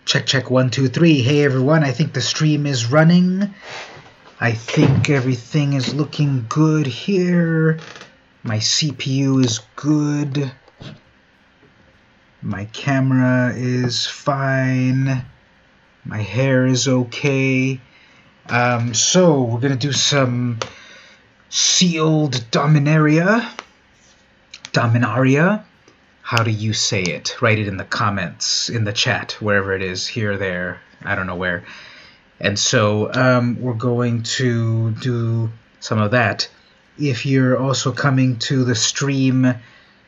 Check, check, 1, 2, 3. Hey everyone, I think the stream is running. I think everything is looking good here. My CPU is good. My camera is fine. My hair is okay. So we're gonna do some sealed Dominaria. Dominaria. How do you say it? Write it in the comments, in the chat, wherever it is, here or there. I don't know where. And so we're going to do some of that. If you're also coming to the stream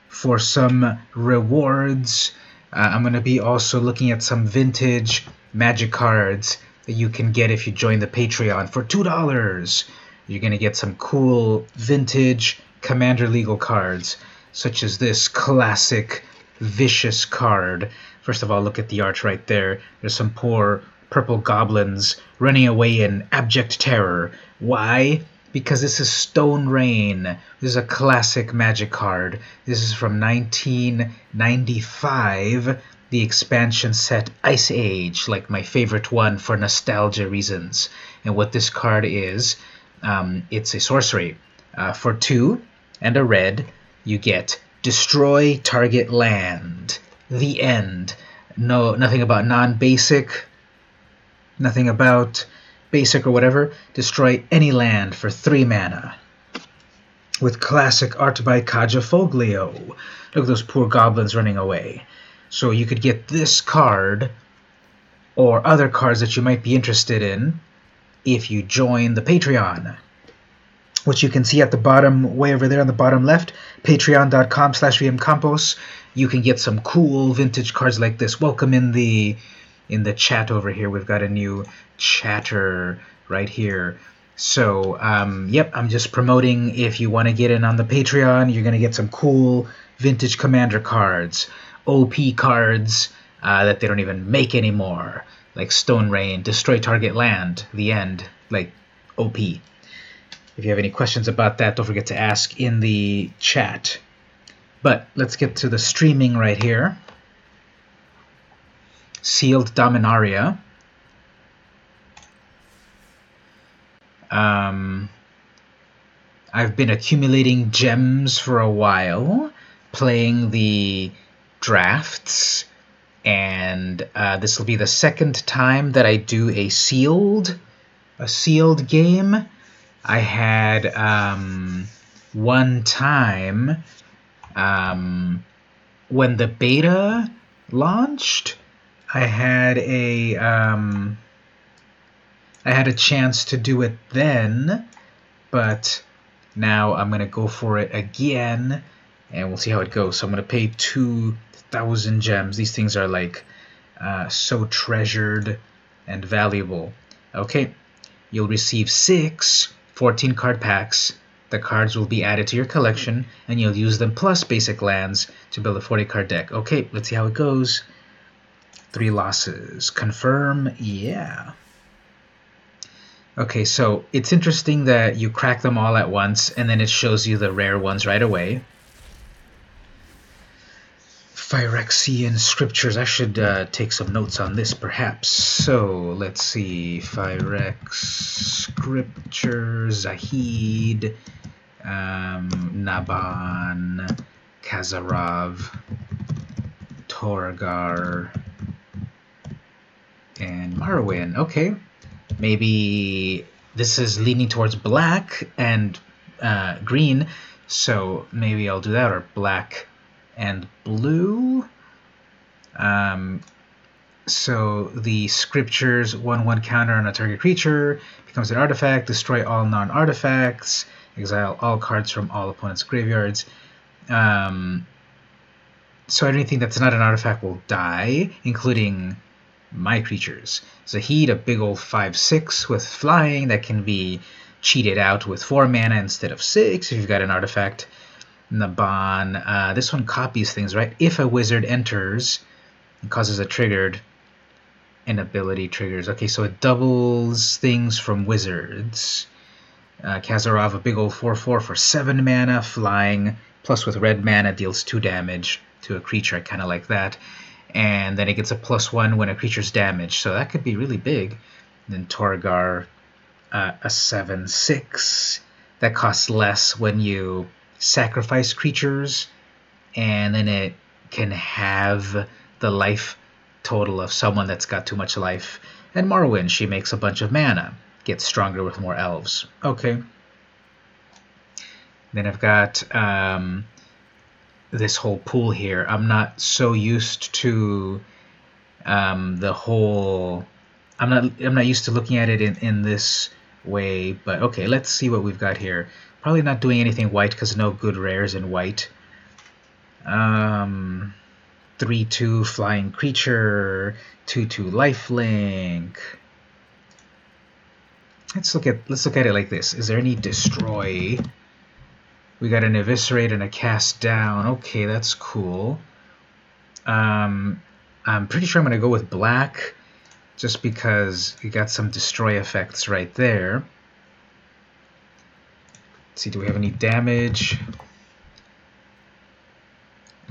for some rewards, I'm going to be also looking at some vintage magic cards that you can get if you join the Patreon for $2. You're going to get some cool vintage Commander Legal cards, such as this classic vicious card. First of all, look at the art right there. There's some poor purple goblins running away in abject terror. Why? Because this is Stone Rain. This is a classic magic card. This is from 1995, the expansion set Ice Age, like my favorite one for nostalgia reasons. And what this card is, it's a sorcery. For 2 and a red, you get destroy target land. The end. No, nothing about non-basic. Nothing about basic or whatever. Destroy any land for 3 mana. With classic art by Kaja Foglio. Look at those poor goblins running away. So you could get this card or other cards that you might be interested in if you join the Patreon, which you can see at the bottom, way over there on the bottom left, patreon.com/vmcampos. You can get some cool vintage cards like this. Welcome in the chat over here. We've got a new chatter right here. So, yep, I'm just promoting. If you want to get in on the Patreon, you're going to get some cool vintage Commander cards, OP cards that they don't even make anymore, like Stone Rain, Destroy Target Land, The End, like OP. If you have any questions about that, don't forget to ask in the chat. But let's get to the streaming right here. Sealed Dominaria. I've been accumulating gems for a while, playing the drafts, and this will be the second time that I do a sealed game. I had one time when the beta launched, I had a chance to do it then, but now I'm gonna go for it again, and we'll see how it goes. So I'm gonna pay 2,000 gems. These things are like so treasured and valuable. Okay, you'll receive 6 14-card packs. The cards will be added to your collection, and you'll use them plus basic lands to build a 40-card deck. Okay, let's see how it goes. 3 losses. Confirm, yeah. Okay, so it's interesting that you crack them all at once, and then it shows you the rare ones right away. Phyrexian Scriptures. I should take some notes on this, perhaps. So, let's see. Phyrex Scriptures, Zahid, Naban, Kazarov, Torgar, and Marwyn. Okay. Maybe this is leaning towards black and green, so maybe I'll do that, or black and blue. So the Scriptures 1/1 counter on a target creature becomes an artifact. Destroy all non-artifacts. Exile all cards from all opponents' graveyards. So anything that's not an artifact will die, including my creatures. Zahid, a big old 5/6 with flying that can be cheated out with 4 mana instead of 6 if you've got an artifact. Naban, this one copies things, right? If a wizard enters, it causes a triggered, an ability triggers. Okay, so it doubles things from wizards. Kazarov, a big old 4/4 for 7 mana, flying, plus with red mana deals 2 damage to a creature. I kind of like that. and then it gets a +1 when a creature's damaged. So that could be really big. And then Torgar, a 7/6. That costs less when you sacrifice creatures, and then it can have the life total of someone that's got too much life. And Marwyn, she makes a bunch of mana, gets stronger with more elves. Okay. Then I've got this whole pool here. I'm not so used to the whole. I'm not used to looking at it in this way. But okay, let's see what we've got here. Probably not doing anything white because no good rares in white. 3/2 flying creature, 2/2 lifelink. Let's look at it like this. Is there any destroy? We got an eviscerate and a cast down. Okay, that's cool. I'm pretty sure I'm gonna go with black, just because you got some destroy effects right there. Let's see, do we have any damage?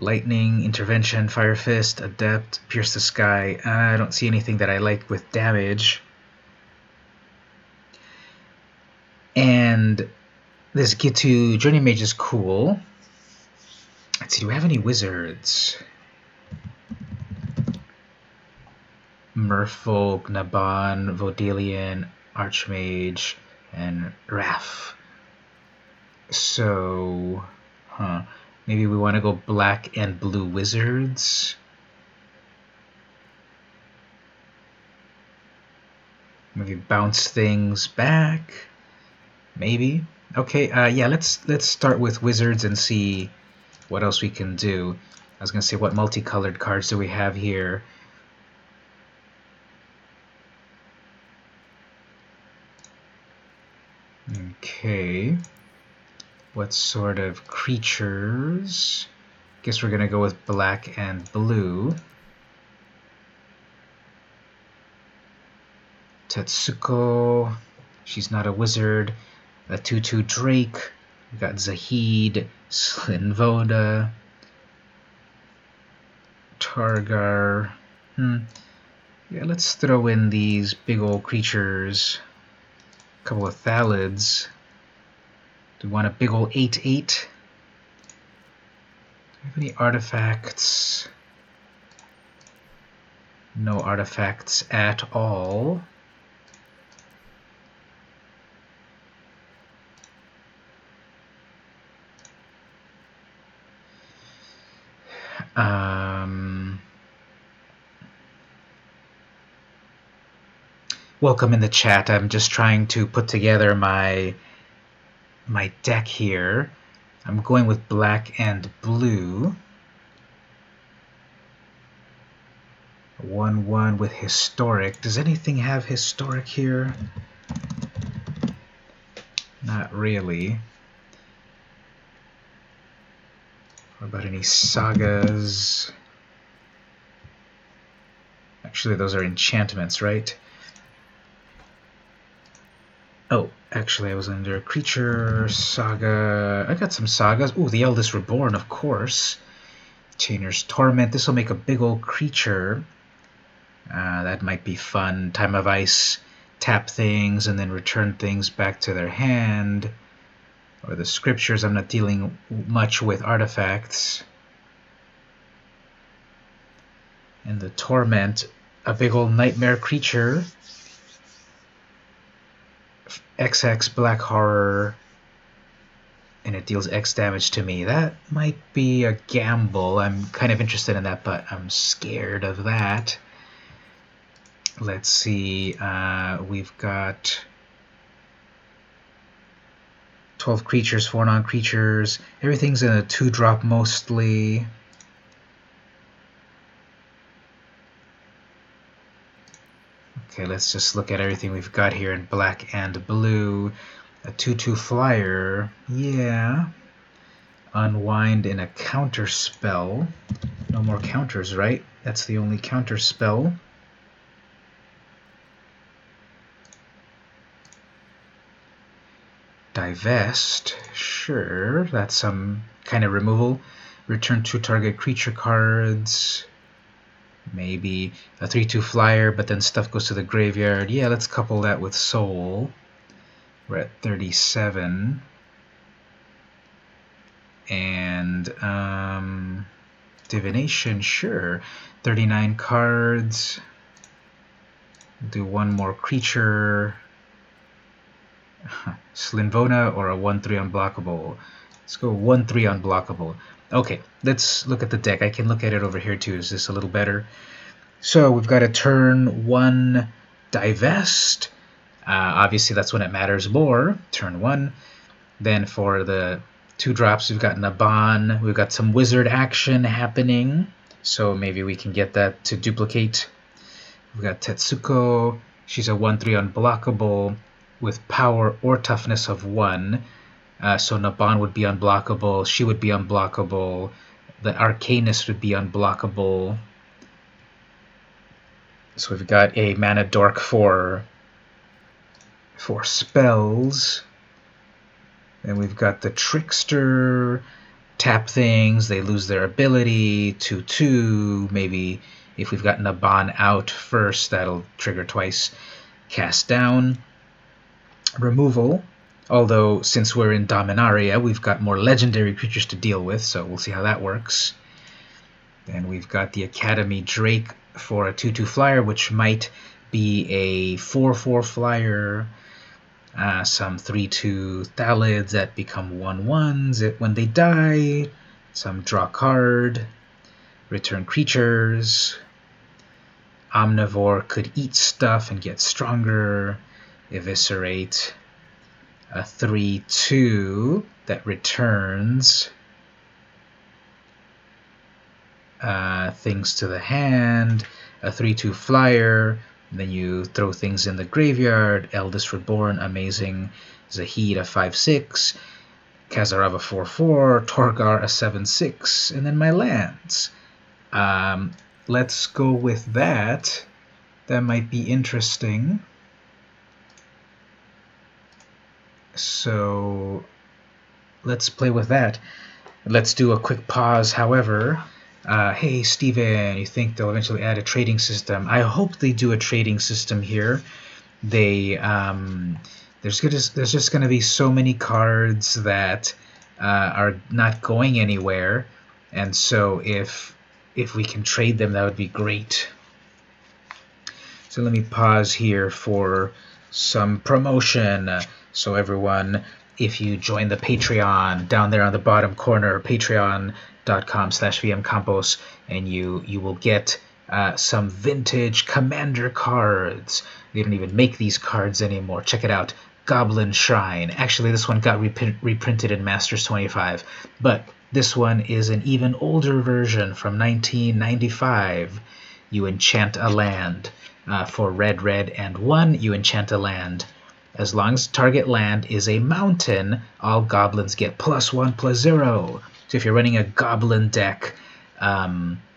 Lightning, Intervention, Fire Fist, Adept, Pierce the Sky. I don't see anything that I like with damage. And this Gitu Journey Mage is cool. Let's see, do we have any wizards? Merfolk, Naban, Vodalian, Archmage, and Raph. So, maybe we want to go black and blue wizards. Maybe bounce things back. Maybe. Okay. Yeah. Let's start with wizards and see what else we can do. I was gonna say, what multicolored cards do we have here? Okay. What sort of creatures? Guess we're gonna go with black and blue. Tetsuko, she's not a wizard. A 2/2 Drake. We got Zahid, Slinvoda, Targar. Yeah, let's throw in these big old creatures. A couple of Thalids. Do we want a big old 8/8? Do we have any artifacts? No artifacts at all. Welcome in the chat. I'm just trying to put together my deck here. I'm going with black and blue. 1/1 with historic. Does anything have historic here? Not really. What about any sagas? Actually, those are enchantments, right? Oh, actually, I was under creature, saga. I got some sagas. Ooh, the Eldest Reborn, of course. Chainer's Torment. This will make a big old creature. That might be fun. Time of Ice. Tap things and then return things back to their hand. Or the scriptures. I'm not dealing much with artifacts. And the Torment. A big old nightmare creature. XX Black Horror, and it deals X damage to me. That might be a gamble. I'm kind of interested in that, but I'm scared of that. Let's see. We've got 12 creatures, 4 non-creatures. Everything's in a 2-drop mostly. Okay, let's just look at everything we've got here in black and blue. A 2/2 flyer. Yeah. Unwind in a counter spell. No more counters, right? That's the only counter spell. Divest. Sure, that's some kind of removal. Return 2 target creature cards. Maybe a 3/2 flyer, but then stuff goes to the graveyard. Yeah, let's couple that with Soul. We're at 37. And Divination, sure. 39 cards. Do one more creature. Slinvona or a 1/3 unblockable. Let's go 1/3 unblockable. Okay, let's look at the deck. I can look at it over here too. Is this a little better? So we've got a turn 1 divest. Obviously that's when it matters more. Turn 1. Then for the 2 drops, we've got Naban. We've got some wizard action happening. So maybe we can get that to duplicate. We've got Tetsuko. She's a 1/3 unblockable with power or toughness of 1. So Naban would be unblockable. She would be unblockable. The Arcanist would be unblockable. So we've got a mana dork for spells. Then we've got the Trickster. Tap things. They lose their ability. 2/2. Maybe if we've got Naban out first, that'll trigger twice. Cast down. Removal. Although, since we're in Dominaria, we've got more legendary creatures to deal with, so we'll see how that works. Then we've got the Academy Drake for a 2/2 flyer, which might be a 4/4 flyer. Some 3/2 Thalids that become 1/1s when they die. Some draw card. Return creatures. Omnivore could eat stuff and get stronger. Eviscerate. A 3/2 that returns things to the hand, a 3/2 flyer, then you throw things in the graveyard. Eldest Reborn, amazing. Zahid, a 5/6, Kazarav, a 4/4, Torgar, a 7/6, and then my lands. Let's go with that. That might be interesting. So let's play with that. Let's do a quick pause, however. Hey, Steven, you think they'll eventually add a trading system? I hope they do a trading system here. There's just going to be so many cards that are not going anywhere, and so if we can trade them, that would be great. So let me pause here for some promotion. So everyone, if you join the Patreon down there on the bottom corner, patreon.com/vmcampos, and you will get some vintage Commander cards. They don't even make these cards anymore. Check it out. Goblin Shrine. Actually, this one got reprinted in Masters 25, but this one is an even older version from 1995. You enchant a land. For red, and 1, you enchant a land. As long as target land is a mountain, all goblins get +1/+0. So if you're running a goblin deck,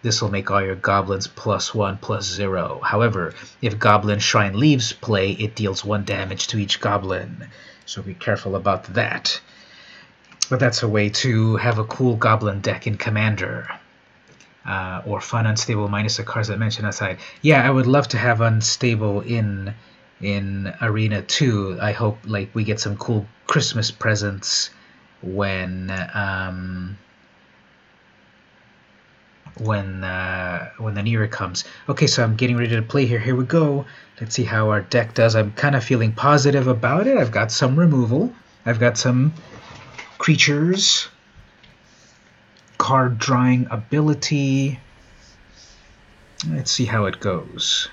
this will make all your goblins +1/+0. However, if Goblin Shrine leaves play, it deals 1 damage to each goblin. So be careful about that. But that's a way to have a cool goblin deck in Commander. Or fun unstable minus the cards that mentioned outside. Yeah, I would love to have unstable in Arena 2. I hope we get some cool Christmas presents when the new year comes. Okay, so I'm getting ready to play here. Here we go. Let's see how our deck does. I'm kind of feeling positive about it. I've got some removal. I've got some creatures. Card drawing ability. Let's see how it goes.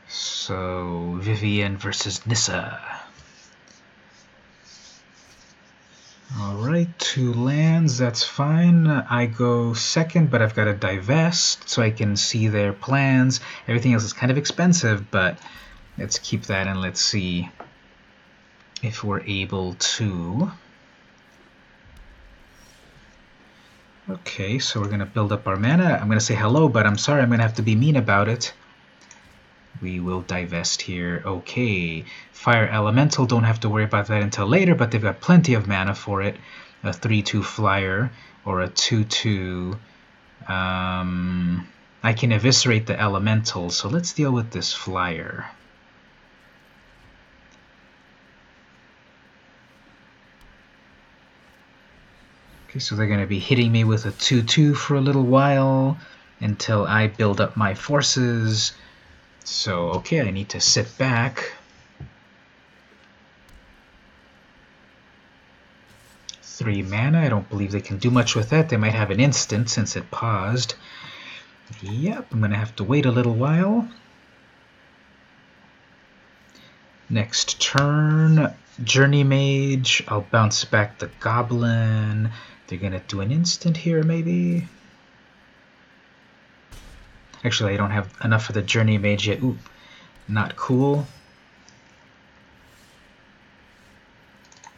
So Vivian versus Nissa. Alright, 2 lands, that's fine. I go second, but I've got to divest so I can see their plans. Everything else is kind of expensive, but let's keep that and let's see if we're able to. Okay, so we're going to build up our mana. I'm going to say hello, but I'm sorry, I'm going to have to be mean about it. We will divest here. Okay. Fire Elemental, don't have to worry about that until later, but they've got plenty of mana for it. A 3/2 flyer or a 2/2. I can eviscerate the Elemental, so let's deal with this flyer. Okay, so they're going to be hitting me with a 2/2 for a little while until I build up my forces. So, okay, I need to sit back. 3 mana. I don't believe they can do much with that. They might have an instant since it paused. Yep, I'm going to have to wait a little while. Next turn, Journey Mage. I'll bounce back the Goblin. They're going to do an instant here, maybe? Actually, I don't have enough for the Journey Mage yet. Ooh, not cool.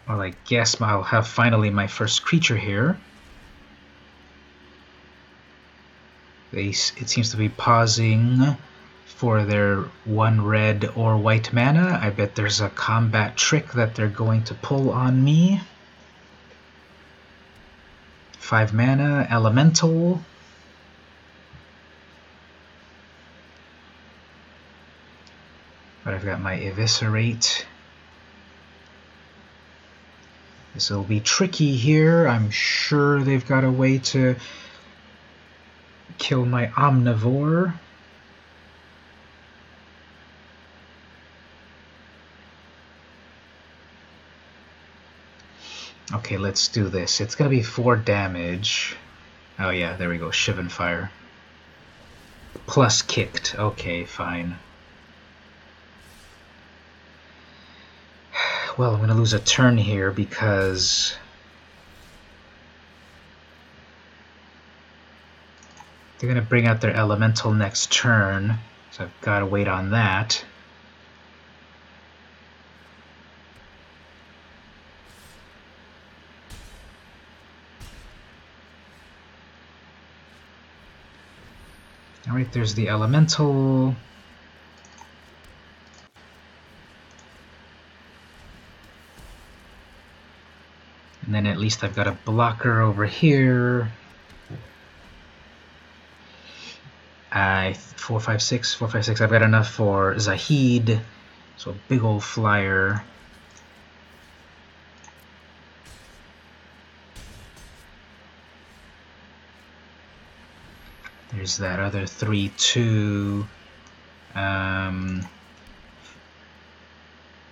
Well, I guess I'll have finally my first creature here. It seems to be pausing for their 1 red or white mana. I bet there's a combat trick that they're going to pull on me. 5 mana, Elemental. But I've got my Eviscerate. This will be tricky here. I'm sure they've got a way to kill my Omnivore. Okay, let's do this. It's going to be 4 damage. Oh yeah, there we go. Shivan Fire. Plus kicked. Okay, fine. Well, I'm going to lose a turn here because they're going to bring out their Elemental next turn, so I've got to wait on that. Alright, there's the Elemental. And then at least I've got a blocker over here. 4, 5, 6, 4, 5, 6. I've got enough for Zahid. So a big old flyer. There's that other 3/2.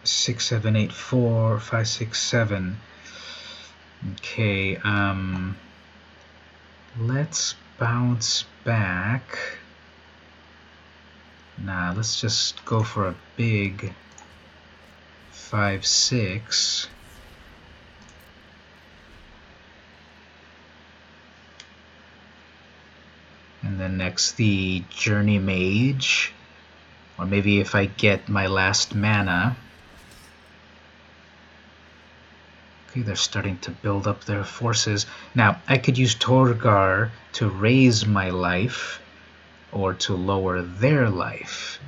6, 7, 8, 4, 5, 6, 7. Okay, let's bounce back. Nah, let's just go for a big 5, 6. And then next the Journey Mage. Or maybe if I get my last mana. Okay, they're starting to build up their forces. Now, I could use Torgar to raise my life or to lower their life.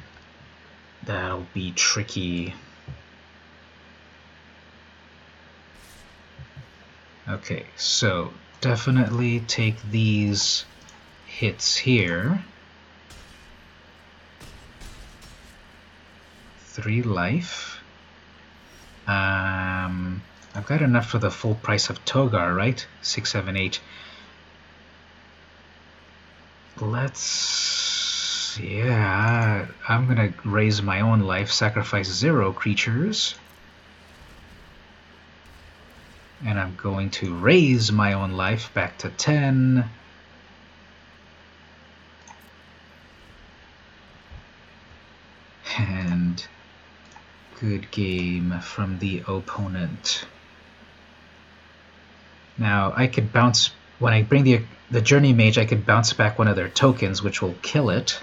That'll be tricky. Okay, so definitely take these hits here. 3 life. I've got enough for the full price of Togar, right? 6, 7, 8. Let's... yeah, I'm gonna raise my own life, sacrifice 0 creatures. And I'm going to raise my own life back to 10. And good game from the opponent. Now I could bounce, when I bring the Journey Mage, I could bounce back one of their tokens, which will kill it.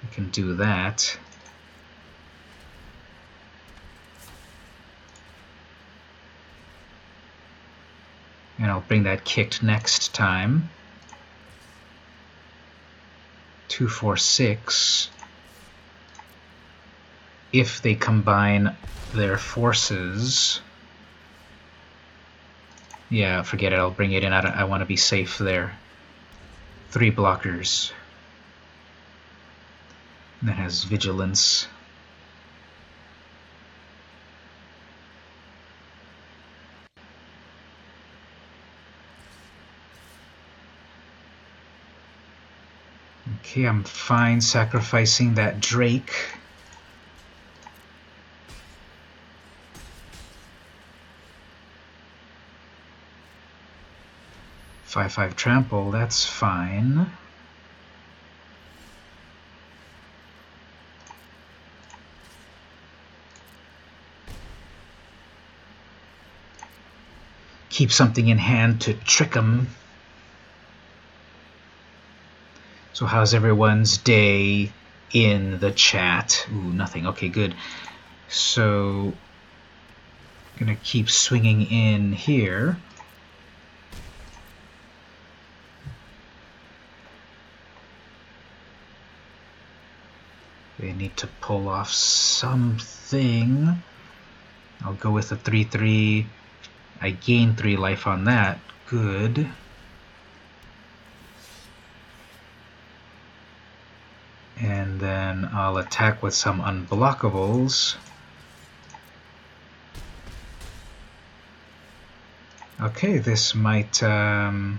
I can do that. And I'll bring that kicked next time. 2, 4, 6. if they combine their forces. Yeah, forget it. I'll bring it in. I want to be safe there. 3 blockers. And that has vigilance. Okay, I'm fine sacrificing that Drake. Five trample, that's fine. Keep something in hand to trick them. So how's everyone's day in the chat? Ooh, nothing. Okay, good. So, gonna keep swinging in here. They need to pull off something. I'll go with a 3/3. I gain 3 life on that. Good. And then I'll attack with some unblockables. Okay, this might have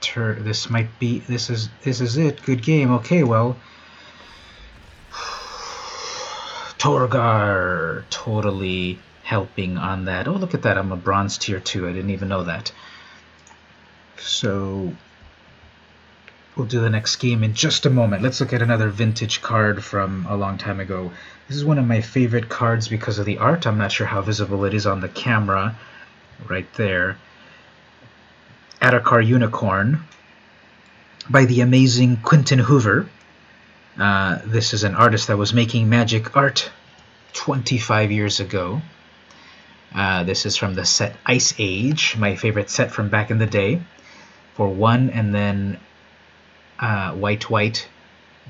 this might be this is it. Good game. Okay, well, Torgar totally helping on that. Oh, look at that! I'm a bronze tier 2. I didn't even know that. So we'll do the next game in just a moment. Let's look at another vintage card from a long time ago. This is one of my favorite cards because of the art. I'm not sure how visible it is on the camera. Right there. Atakar Unicorn by the amazing Quentin Hoover. This is an artist that was making magic art 25 years ago. This is from the set Ice Age, my favorite set from back in the day. For 1 and then white,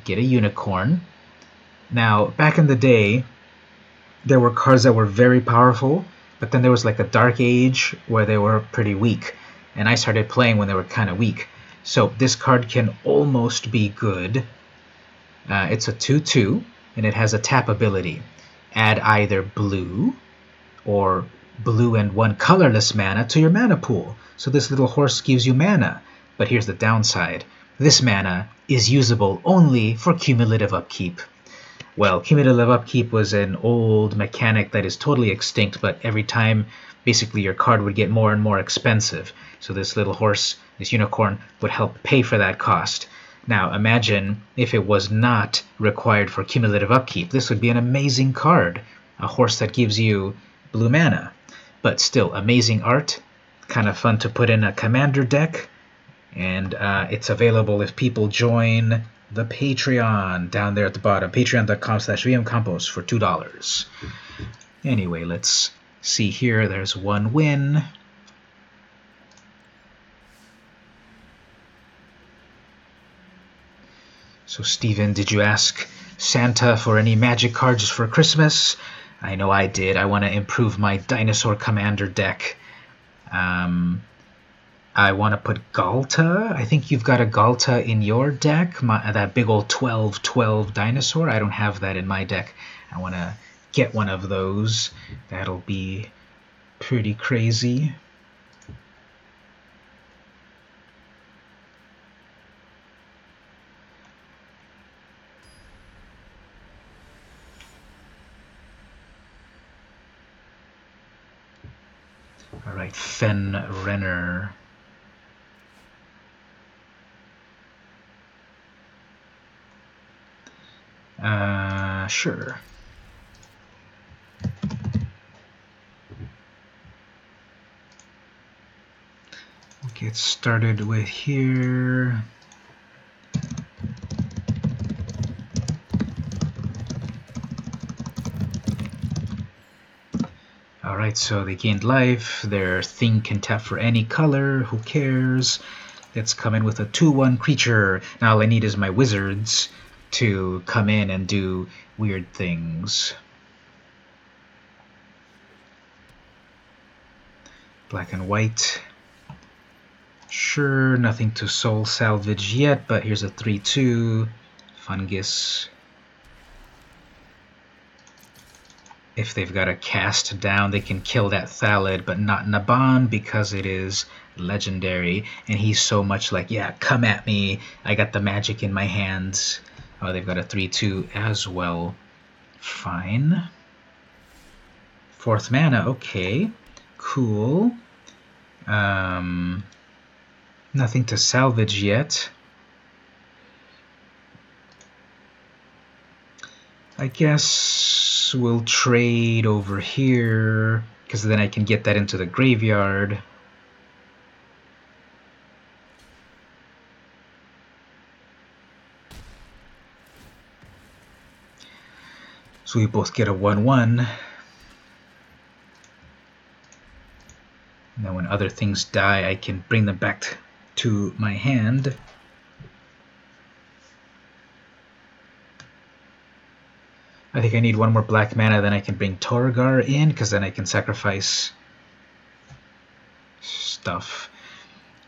get a unicorn. Now, back in the day, there were cards that were very powerful, but then there was like a dark age where they were pretty weak. And I started playing when they were kind of weak. So this card can almost be good. It's a 2/2, and it has a tap ability. Add either blue or blue and 1 colorless mana to your mana pool. So this little horse gives you mana. But here's the downside. This mana is usable only for cumulative upkeep. Well, cumulative upkeep was an old mechanic that is totally extinct, but every time, basically, your card would get more and more expensive. So this little horse, this unicorn, would help pay for that cost. Now, imagine if it was not required for cumulative upkeep. This would be an amazing card. A horse that gives you blue mana. But still, amazing art. Kind of fun to put in a commander deck. And it's available if people join the Patreon down there at the bottom. Patreon.com/VMCompos for $2. Anyway, let's see here. There's 1 win. So, Steven, did you ask Santa for any magic cards for Christmas? I know I did. I want to improve my dinosaur commander deck. I want to put Galta. I think you've got a Galta in your deck, that big old 12/12 dinosaur. I don't have that in my deck. I want to get one of those. That'll be pretty crazy. All right, Fen Renner. Sure. We'll get started with here. Alright, so they gained life. Their thing can tap for any color. Who cares? Let's come in with a 2/1 creature. Now all I need is my wizards. to come in and do weird things. Black and white. Sure, nothing to soul salvage yet, but here's a 3/2 fungus. If they've got a cast down, they can kill that Thalid, but not Naban because it is legendary. And he's so much like, yeah, come at me. I got the magic in my hands. Oh, they've got a 3/2 as well. Fine. 4th mana, okay. Cool. Nothing to salvage yet. I guess we'll trade over here, because then I can get that into the graveyard. So we both get a 1/1. And then when other things die, I can bring them back to my hand. I think I need one more black mana, then I can bring Torgar in, because then I can sacrifice stuff.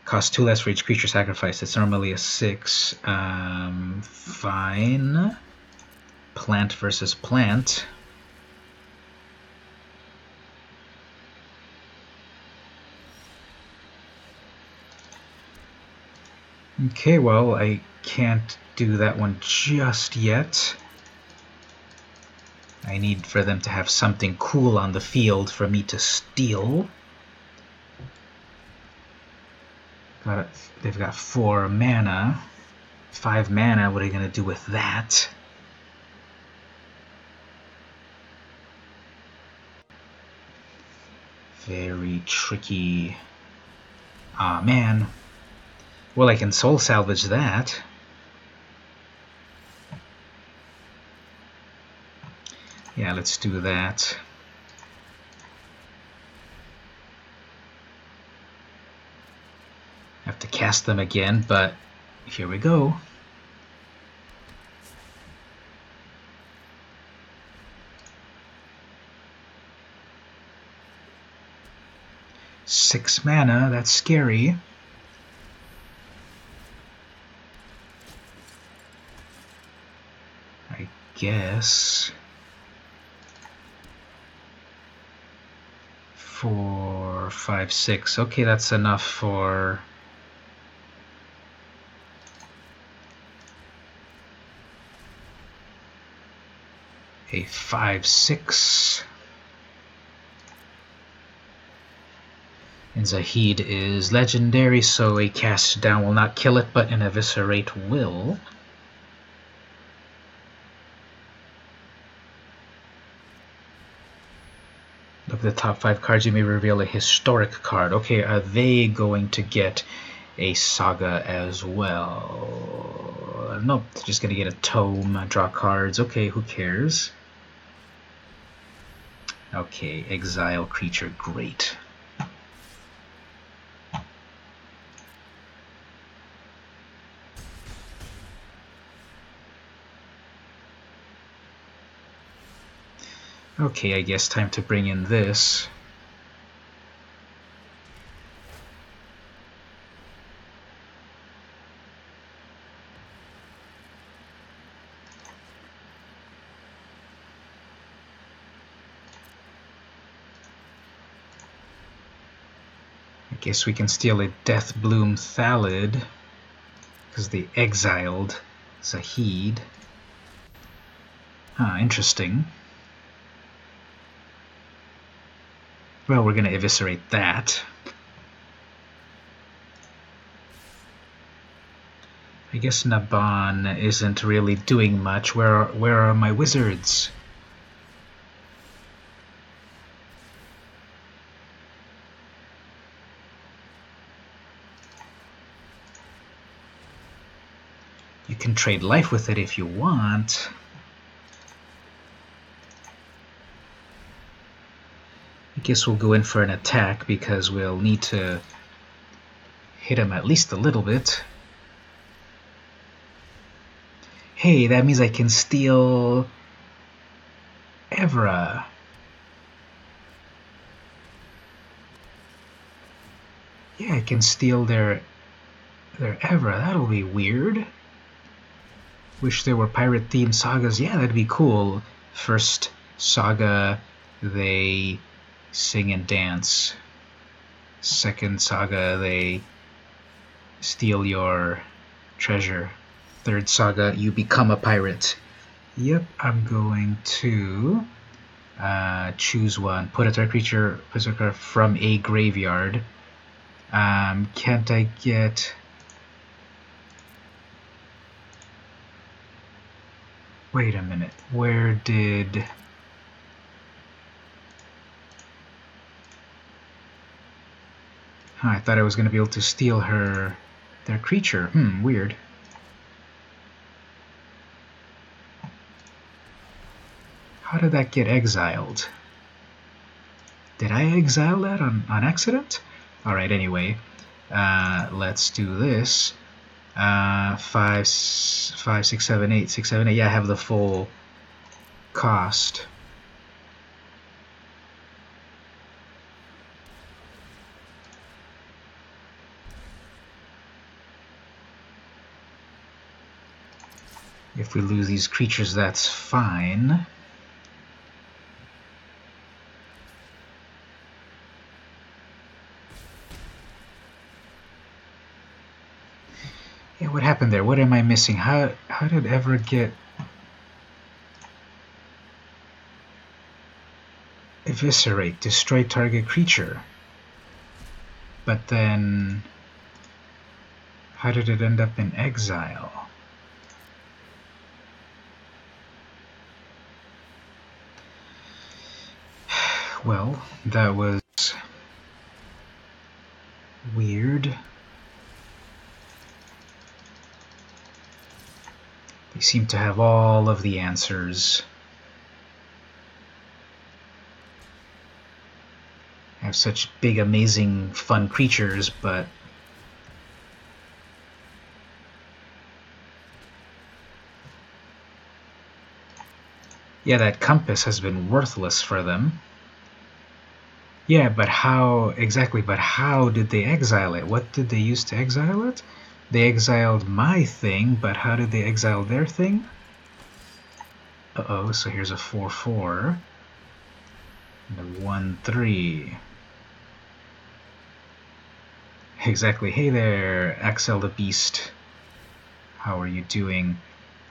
Costs 2 less for each creature sacrificed. It's normally a 6. Fine. Plant versus plant. Okay, well, I can't do that one just yet. I need for them to have something cool on the field for me to steal. They've got 4 mana. 5 mana, what are you going to do with that? Very tricky. Ah, man. Well, I can soul salvage that. Yeah, let's do that. I have to cast them again, but here we go. Six mana, that's scary. I guess. 4, 5, 6. Okay, that's enough for a 5/6. And Zahid is legendary, so a cast down will not kill it, but an eviscerate will. Of the top 5 cards, you may reveal a historic card. Okay, are they going to get a saga as well? Nope, they're just going to get a tome, draw cards. Okay, who cares? Okay, exile creature, great. Okay, I guess time to bring in this. I guess we can steal a Deathbloom Thalid, because they exiled Zahid. Ah, interesting. Well, we're going to eviscerate that. I guess Naban isn't really doing much. Where are my wizards? You can trade life with it if you want. I guess we'll go in for an attack because we'll need to hit him at least a little bit. Hey, that means I can steal Evra. Yeah, I can steal their Evra. That'll be weird. Wish there were pirate-themed sagas. Yeah, that'd be cool. First saga, they sing and dance. Second saga, they steal your treasure. Third saga, you become a pirate. Yep, I'm going to choose one. Put a target creature from a graveyard. Can't I get... Wait a minute. Where did... I thought I was going to be able to steal their creature. Weird. How did that get exiled? Did I exile that on accident? Alright, anyway. Let's do this. 5, 6, 7, 8. 6, 7, 8. Yeah, I have the full cost. If we lose these creatures, that's fine. Yeah, what happened there? What am I missing? How did it ever get eviscerate, destroy target creature? But then how did it end up in exile? Well, that was weird. They seem to have all of the answers. Have such big, amazing, fun creatures, but yeah, that compass has been worthless for them. Yeah, but how exactly? But how did they exile it? What did they use to exile it? They exiled my thing, but how did they exile their thing? Uh-oh, so here's a 4/4 and a 1/3. Exactly. Hey there, Axel the Beast. How are you doing?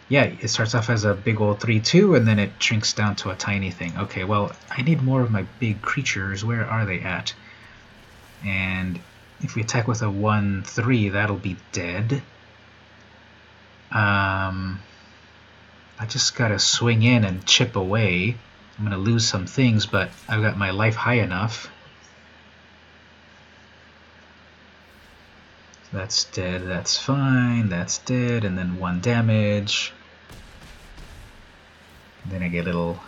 Yeah, it starts off as a big old 3/2, and then it shrinks down to a tiny thing. Okay, well, I need more of my big creatures. Where are they at? And if we attack with a 1/3, that'll be dead. I just gotta swing in and chip away. I'm gonna lose some things, but I've got my life high enough. That's dead, that's fine, that's dead, and then 1 damage. And then I get a little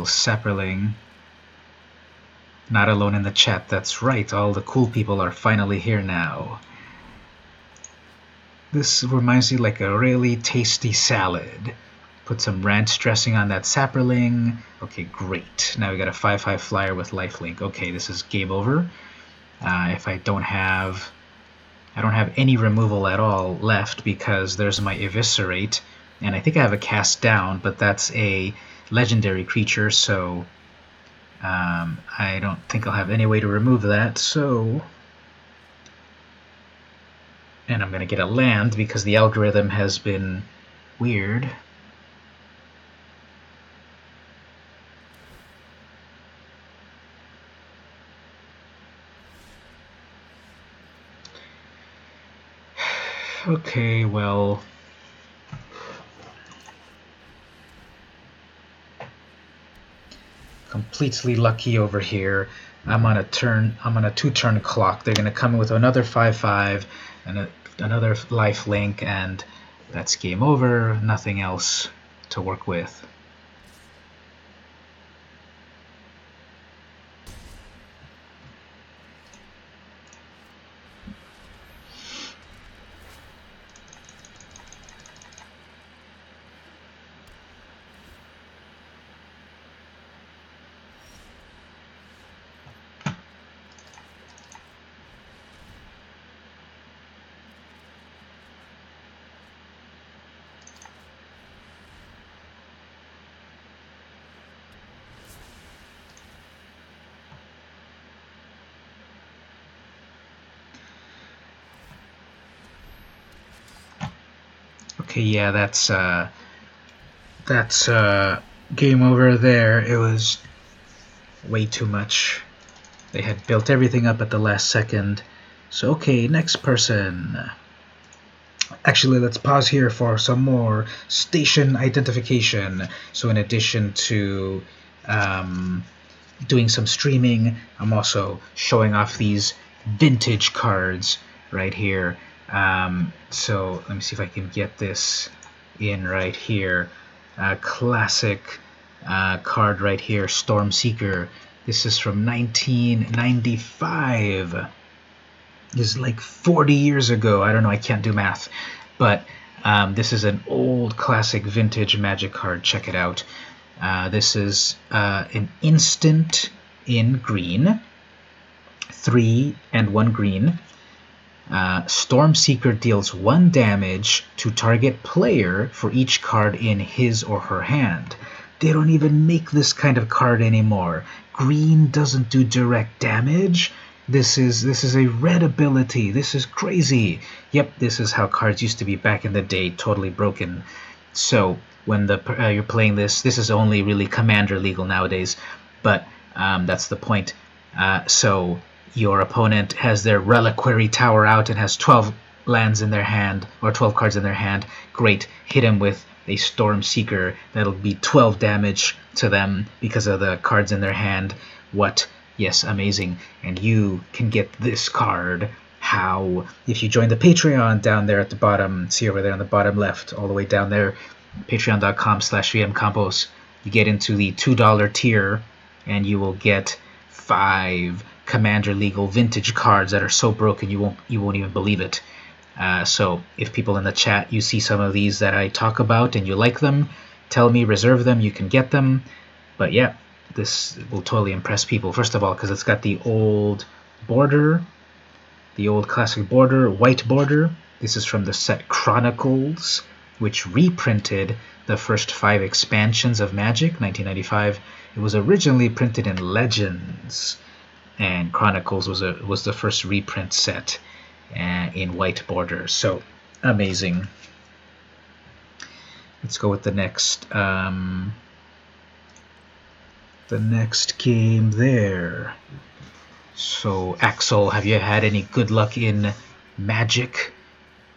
sapperling. Not alone in the chat, that's right, all the cool people are finally here now. This reminds me like a really tasty salad. Put some ranch dressing on that sapperling. Okay, great. Now we got a 5/5 flyer with lifelink. Okay, this is game over. If I don't have any removal at all left because there's my eviscerate, and I think I have a cast down, but that's a legendary creature, so I don't think I'll have any way to remove that. So, and I'm gonna get a land because the algorithm has been weird. Okay, well, completely lucky over here. I'm on a 2-turn clock. They're gonna come in with another 5/5 and another life link, and that's game over. Nothing else to work with. Okay, yeah, that's game over there. It was way too much. They had built everything up at the last second. So okay, next person. Actually, let's pause here for some more station identification. So in addition to doing some streaming, I'm also showing off these vintage cards right here. So let me see if I can get this in right here. Classic card right here, Storm Seeker. This is from 1995. This is like 40 years ago. I don't know, I can't do math. But this is an old classic vintage Magic card. Check it out. This is an instant in green. 3 and 1 green. Storm Seeker deals 1 damage to target player for each card in his or her hand. They don't even make this kind of card anymore. Green doesn't do direct damage. This is a red ability. This is crazy. Yep, this is how cards used to be back in the day, totally broken. So when you're playing this is only really commander legal nowadays, but that's the point. So your opponent has their reliquary tower out and has 12 lands in their hand, or 12 cards in their hand. Great, hit him with a Storm Seeker. That'll be 12 damage to them because of the cards in their hand. What? Yes, amazing. And you can get this card. How? If you join the Patreon down there at the bottom, see over there on the bottom left, all the way down there, patreon.com/vmcampos, you get into the $2 tier, and you will get 5 Commander Legal vintage cards that are so broken you won't even believe it. So if people in the chat, you see some of these that I talk about and you like them, tell me, reserve them, you can get them. But yeah, this will totally impress people. First of all, because it's got the old border, the old classic border, white border. This is from the set Chronicles, which reprinted the first 5 expansions of Magic, 1995. It was originally printed in Legends, and Chronicles was the first reprint set in white border. So amazing. Let's go with the next game there. So Axel, have you had any good luck in Magic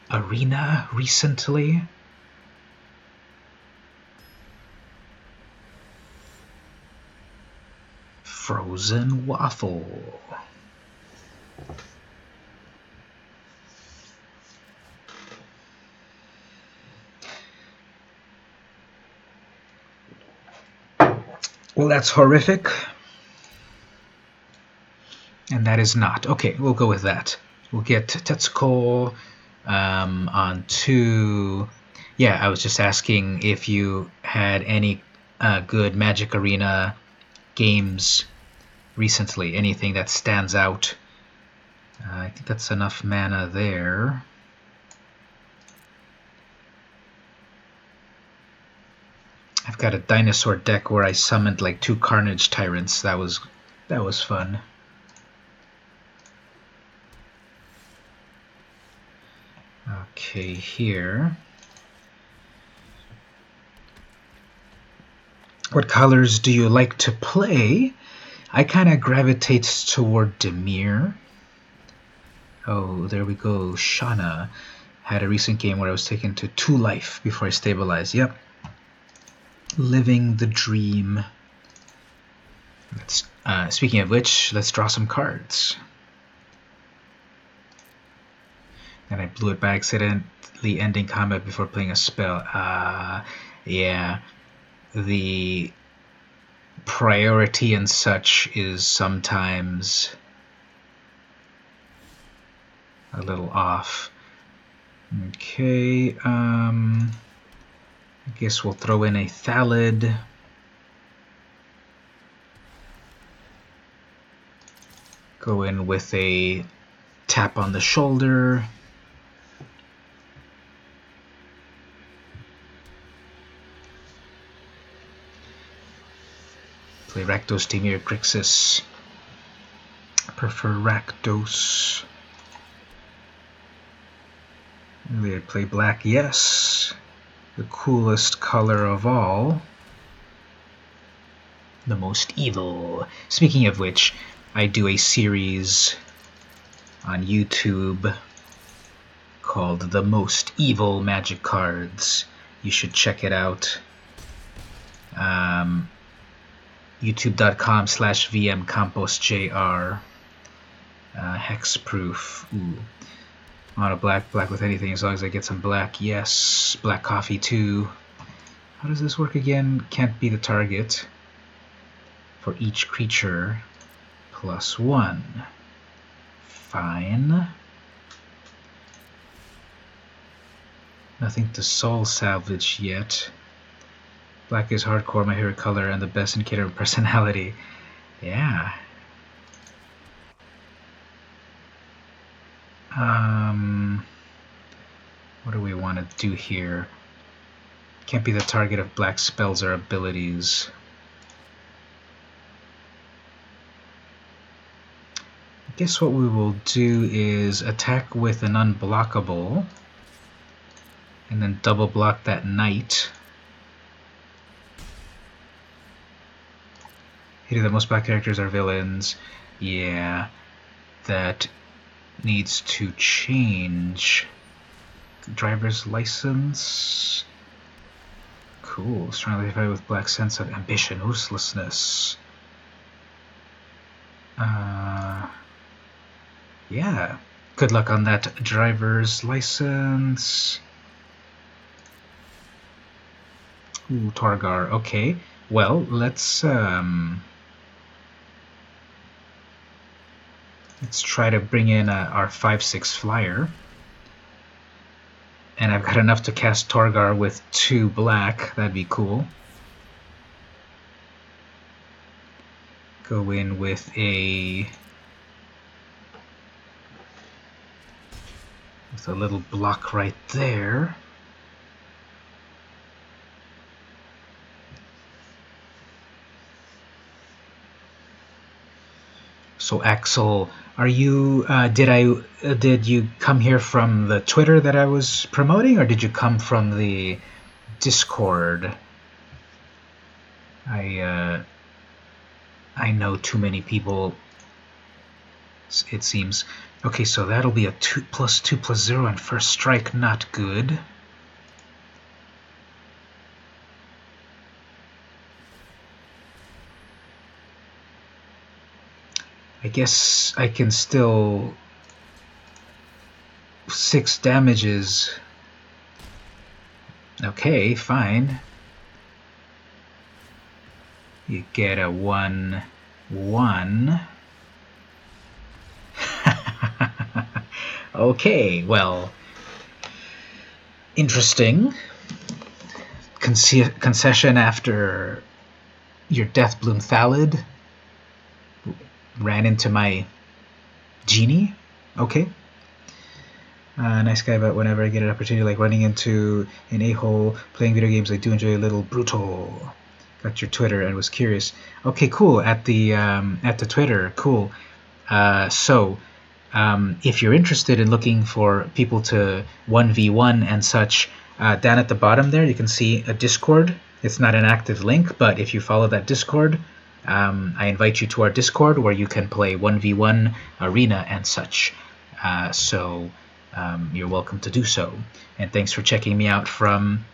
Arena recently? Frozen waffle. Well, that's horrific. And that is not. Okay, we'll go with that. We'll get Tetsuko on 2. Yeah, I was just asking if you had any good Magic Arena games recently. Anything that stands out. I think that's enough mana there. I've got a dinosaur deck where I summoned like 2 Carnage Tyrants. That was fun. Okay, here. What colors do you like to play? I kind of gravitate toward Dimir. Oh, there we go. Shauna had a recent game where I was taken to 2 life before I stabilized. Yep. Living the dream. Speaking of which, let's draw some cards. And I blew it by accidentally ending combat before playing a spell. Yeah. The priority and such is sometimes a little off. Okay, I guess we'll throw in a Thallid. Go in with a tap on the shoulder. Play Rakdos, Dimir, Grixis. Prefer Rakdos. They play black, yes. the coolest color of all. The most evil. Speaking of which, I do a series on YouTube called The Most Evil Magic Cards. You should check it out. youtube.com/vmcompostjr. Hexproof. Ooh. Mono black with anything as long as I get some black. Yes. Black coffee too. How does this work again? Can't be the target. For each creature, +1. Fine. Nothing to soul salvage yet. Black is hardcore, my favorite color, and the best indicator of personality. Yeah. What do we want to do here? Can't be the target of black spells or abilities. I guess what we will do is attack with an unblockable and then double block that knight. Either the most black characters are villains. Yeah, that needs to change. Driver's license. Cool. Strongly identified with black sense of ambition, ruthlessness. Yeah. Good luck on that driver's license. Ooh, Torgar. Okay. Well, let's try to bring in our 5/6 flyer. And I've got enough to cast Torgar with 2 black. That'd be cool. Go in with a little block right there. So Axel, are you? Did you come here from the Twitter that I was promoting, or did you come from the Discord? I know too many people. It seems. Okay, so that'll be a 2+2+0 and first strike. Not good. I guess I can still 6 damages. Okay, fine. You get a 1/1. Okay, well, interesting. Concession after your Deathbloom Thallid ran into my genie. Okay. Nice guy, but whenever I get an opportunity, like running into an a-hole playing video games, I do enjoy a little brutal. Got your Twitter and was curious. Okay, cool. At the Twitter, cool. If you're interested in looking for people to 1v1 and such, down at the bottom there you can see a Discord. It's not an active link, but if you follow that Discord, I invite you to our Discord where you can play 1v1 arena and such. You're welcome to do so. And thanks for checking me out from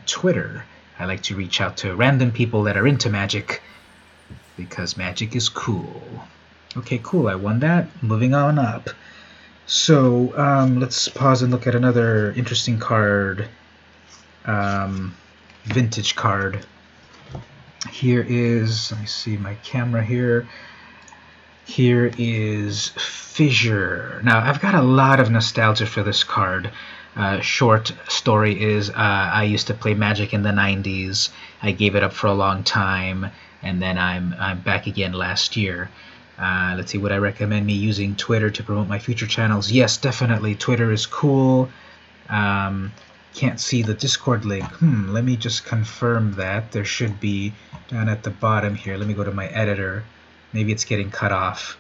Twitter. I like to reach out to random people that are into magic because magic is cool. Okay, cool. I won that. Moving on up. So let's pause and look at another interesting card. Vintage card. Here is, let me see my camera here. Here is Fissure. Now, I've got a lot of nostalgia for this card. Short story is I used to play Magic in the 90s. I gave it up for a long time, and then I'm back again last year. Let's see, would I recommend me using Twitter to promote my future channels? Yes, definitely. Twitter is cool. Can't see the Discord link. Let me just confirm that. There should be down at the bottom here. Let me go to my editor. Maybe it's getting cut off.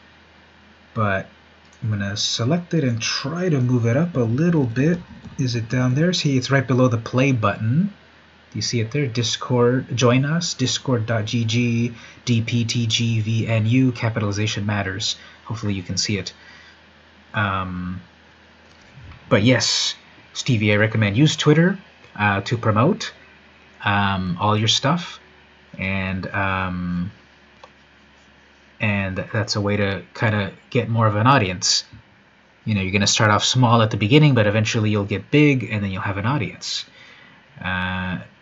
But I'm going to select it and try to move it up a little bit. Is it down there? See, it's right below the play button. Do you see it there? Discord, join us, discord.gg, dptgvnu, capitalization matters. Hopefully you can see it. But yes, Stevie, I recommend use Twitter to promote all your stuff, and that's a way to kind of get more of an audience. You know, you're going to start off small at the beginning, but eventually you'll get big, and then you'll have an audience.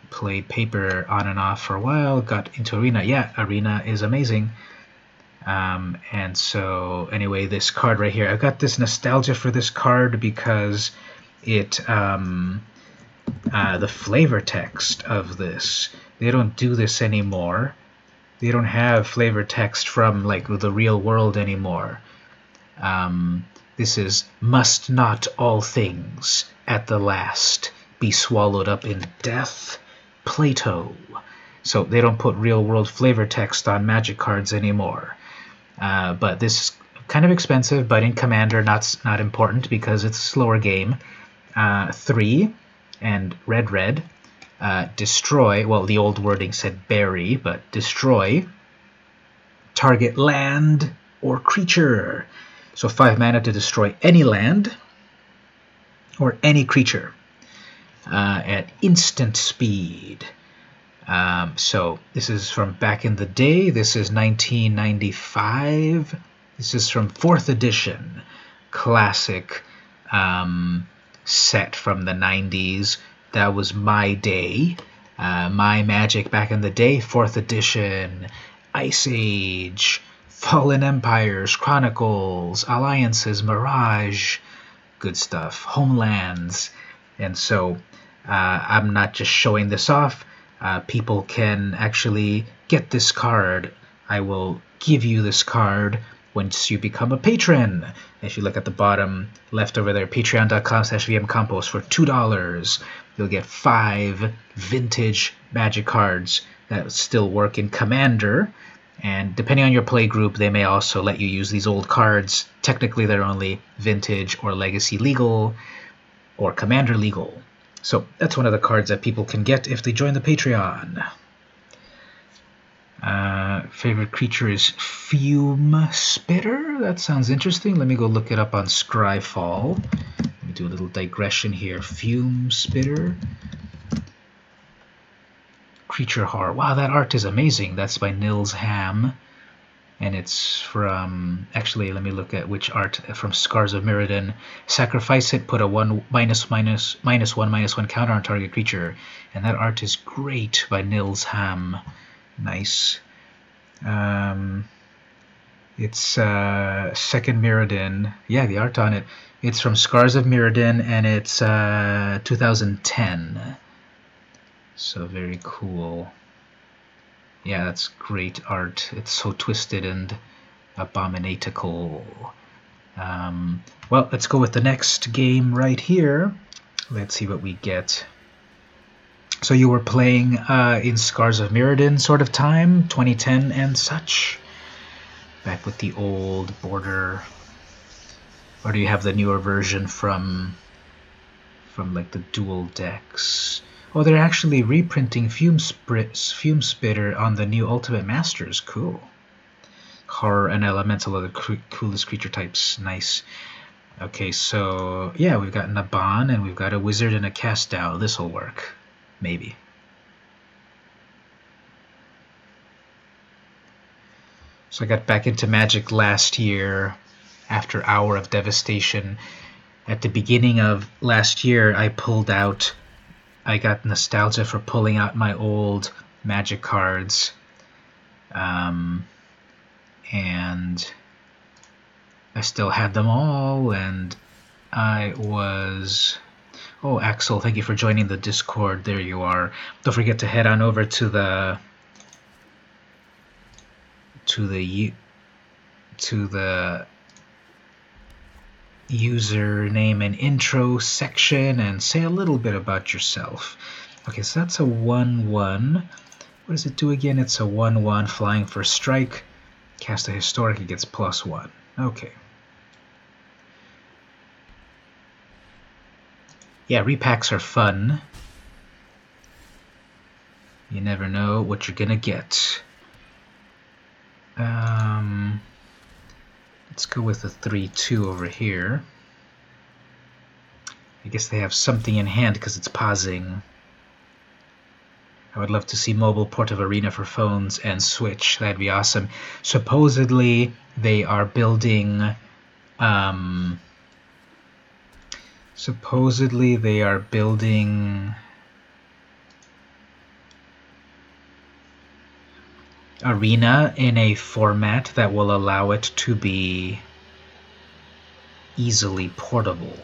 Played Paper on and off for a while, got into Arena. Yeah, Arena is amazing. And so, anyway, this card right here, I've got this nostalgia for this card because it, the flavor text of this, they don't do this anymore. They don't have flavor text from like the real world anymore. This is must not all things at the last be swallowed up in death, Plato. So they don't put real world flavor text on Magic cards anymore. But this is kind of expensive, but in Commander not important because it's a slower game. 3 and red. Destroy, well, the old wording said bury, but destroy target land or creature. So 5 mana to destroy any land or any creature at instant speed. So this is from back in the day. This is 1995. This is from 4th edition. Classic set from the 90s. That was my day. My Magic back in the day. 4th edition. Ice Age. Fallen Empires. Chronicles. Alliances. Mirage. Good stuff. Homelands. And so I'm not just showing this off. People can actually get this card. I will give you this card once you become a patron. If you look at the bottom left over there, patreon.com/vmcompos for $2, you'll get 5 vintage Magic cards that still work in Commander. And depending on your play group, they may also let you use these old cards. Technically, they're only vintage or legacy legal or Commander legal. So that's one of the cards that people can get if they join the Patreon. Favorite creature is Fume Spitter. That sounds interesting. Let me go look it up on Scryfall. Let me do a little digression here. Fume Spitter. Creature Horror. Wow, that art is amazing. That's by Nils Ham. And it's from, actually, let me look at which art, from Scars of Mirrodin. Sacrifice it, put a -1/-1 counter on target creature. And that art is great by Nils Ham. Nice. It's second Mirrodin. Yeah, the art on it. It's from Scars of Mirrodin, and it's 2010. So very cool. Yeah, that's great art. It's so twisted and abominatical. Well, let's go with the next game right here. Let's see what we get. So you were playing in Scars of Mirrodin sort of time, 2010 and such? Back with the old border. Or do you have the newer version from like the dual decks? Oh, they're actually reprinting Fume Spitter on the new Ultimate Masters. Cool. Horror and Elemental are the coolest creature types. Nice. Okay, so yeah, we've got Naban, and we've got a Wizard and a Cast Out. This will work. Maybe. So I got back into Magic last year after Hour of Devastation. At the beginning of last year, I got nostalgia for pulling out my old Magic cards. And I still had them all, and I was... Oh, Axel, thank you for joining the Discord. There you are. Don't forget to head on over to the username and intro section and say a little bit about yourself. Okay, so that's a 1/1. What does it do again? It's a 1/1 flying for strike. Cast a historic, it gets +1. Okay. Yeah, repacks are fun. You never know what you're gonna get. Let's go with the 3-2 over here. I guess they have something in hand because it's pausing. I would love to see mobile port of Arena for phones and Switch. That'd be awesome. Supposedly they are building Arena in a format that will allow it to be easily portable.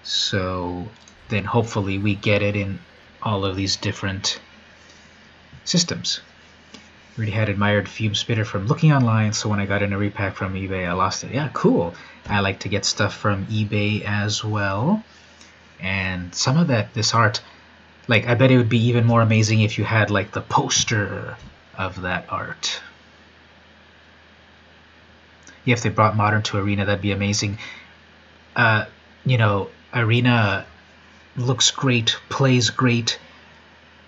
So then hopefully we get it in all of these different systems. Already had admired Fume Spitter from looking online, so when I got in a repack from eBay, I lost it. Yeah, cool. I like to get stuff from eBay as well. And some of this art, like, I bet it would be even more amazing if you had, like, the poster of that art. Yeah, if they brought Modern to Arena, that'd be amazing. You know, Arena looks great, plays great.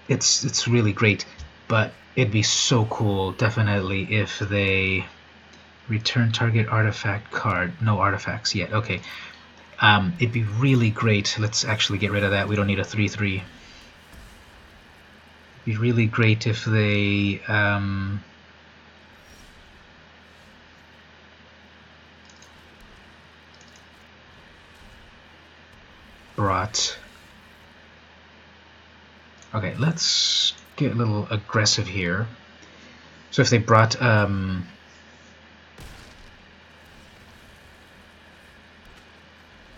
It's really great, but it'd be so cool, definitely, if they return target artifact card. No artifacts yet. Okay. It'd be really great. Let's actually get rid of that. We don't need a 3-3. It'd be really great if they brought... Okay, let's get a little aggressive here. So if they brought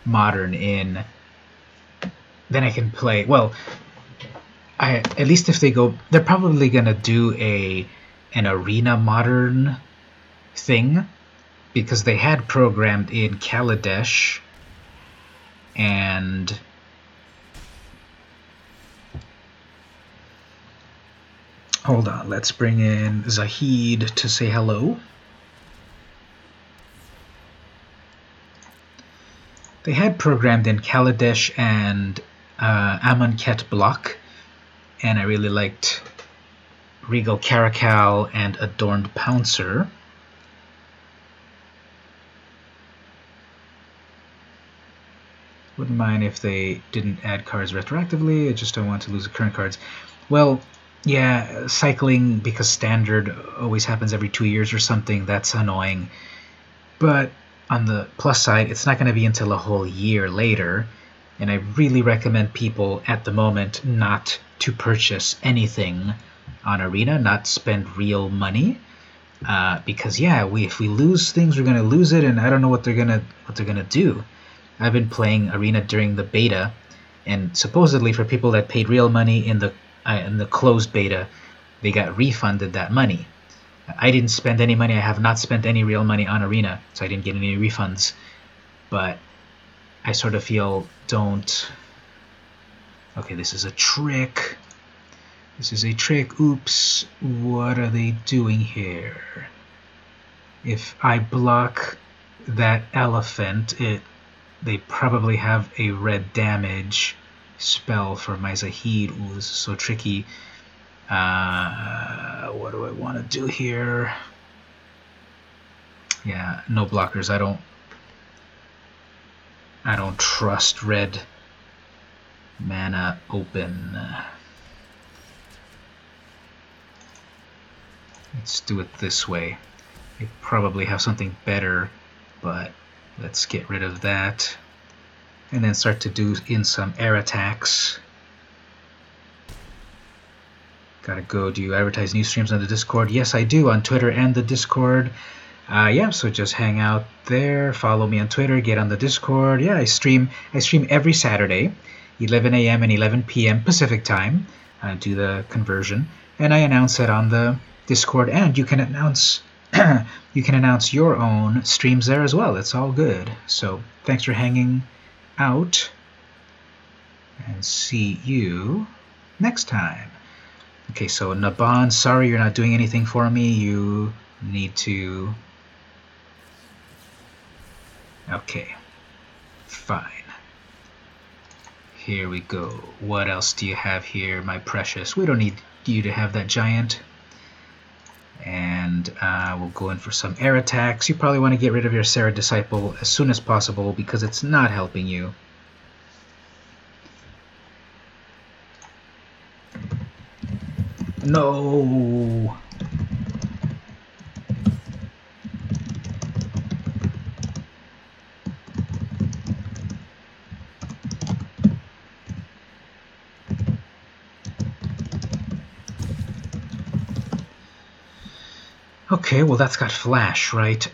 Modern in, then I can play. Well, at least if they go, they're probably gonna do an Arena Modern thing, because they had programmed in Kaladesh and hold on, let's bring in Zahid to say hello. They had programmed in Kaladesh and Amonkhet block, and I really liked Regal Caracal and Adorned Pouncer. Wouldn't mind if they didn't add cards retroactively, I just don't want to lose the current cards. Well, yeah, cycling, because Standard always happens every 2 years or something, that's annoying. But on the plus side, it's not going to be until a whole year later, and I really recommend people at the moment not to purchase anything on Arena, not spend real money, because yeah, if we lose things, we're going to lose it, and I don't know what they're gonna do. I've been playing Arena during the beta, and supposedly for people that paid real money in the closed beta, they got refunded that money. I didn't spend any money. I have not spent any real money on Arena, so I didn't get any refunds. But I sort of feel don't... Okay, this is a trick. This is a trick. Oops. What are they doing here? If I block that elephant, they probably have a red damage spell for my Zahid. Ooh, this is so tricky. What do I want to do here? Yeah, no blockers. I don't trust red mana open. Let's do it this way. They probably have something better, but let's get rid of that. And then start to do in some air attacks. Gotta go. Do you advertise new streams on the Discord? Yes, I do, on Twitter and the Discord. Yeah, so just hang out there, follow me on Twitter, get on the Discord. Yeah, I stream every Saturday, 11 a.m. and 11 p.m. Pacific time. I do the conversion, and I announce it on the Discord, and you can announce your own streams there as well. It's all good. So thanks for hanging out, and see you next time. Okay, so Naban, sorry you're not doing anything for me. You need to... Okay, fine. Here we go. What else do you have here, my precious? We don't need you to have that giant. And we'll go in for some air attacks. You probably want to get rid of your Sarah Disciple as soon as possible because it's not helping you. No! Okay, well that's got flash, right?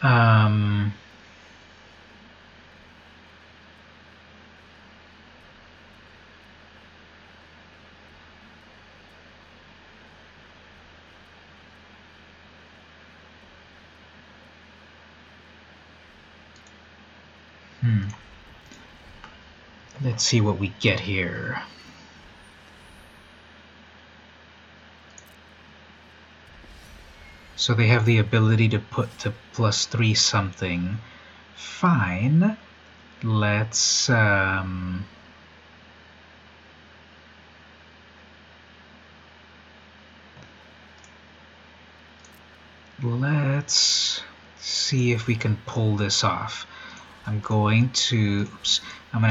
Let's see what we get here. So they have the ability to put to +3 something. Fine. Let's see if we can pull this off. I'm going to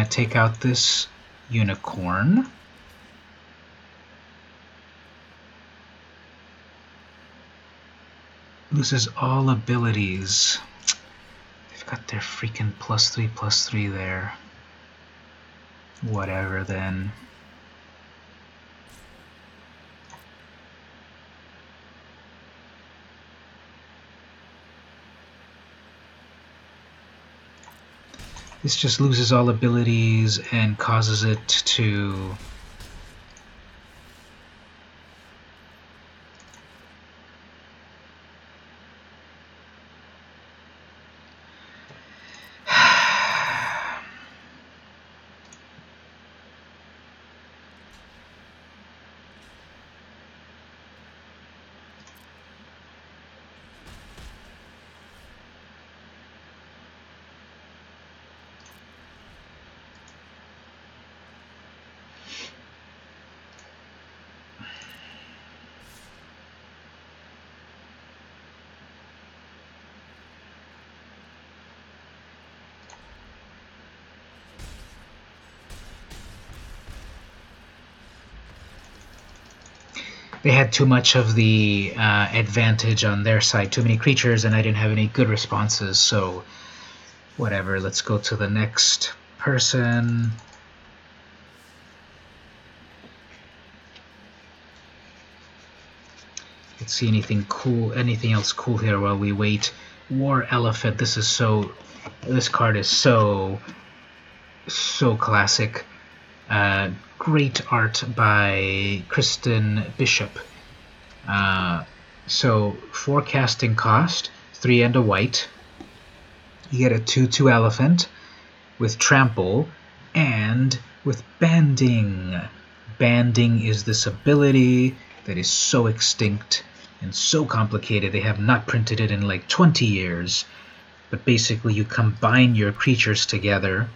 take out this unicorn. Loses all abilities. They've got their freaking +3/+3 there. Whatever then. This just loses all abilities and causes it to they had too much of the advantage on their side, too many creatures, and I didn't have any good responses, so whatever. Let's go to the next person. Let's see anything else cool here while we wait. War Elephant. This card is so classic. Great art by Kristen Bishop. So forecasting cost 3 and a white. You get a 2/2 elephant with trample and with banding. Banding is this ability that is so extinct and so complicated. They have not printed it in like 20 years. But basically you combine your creatures together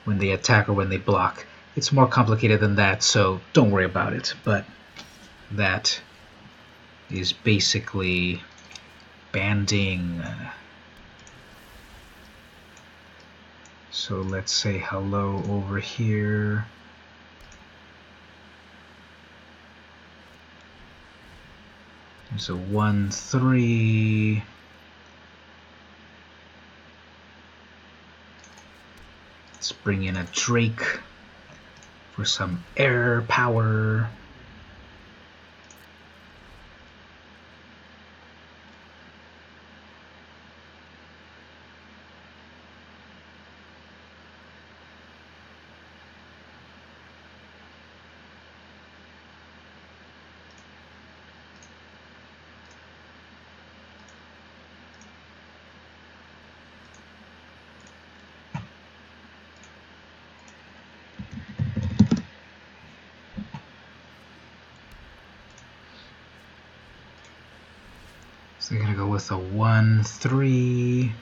when they attack or when they block. It's more complicated than that, so don't worry about it. But that is basically banding. So let's say hello over here. There's a 1/3. Let's bring in a Drake for some air power. So they're going to go with a 1/3.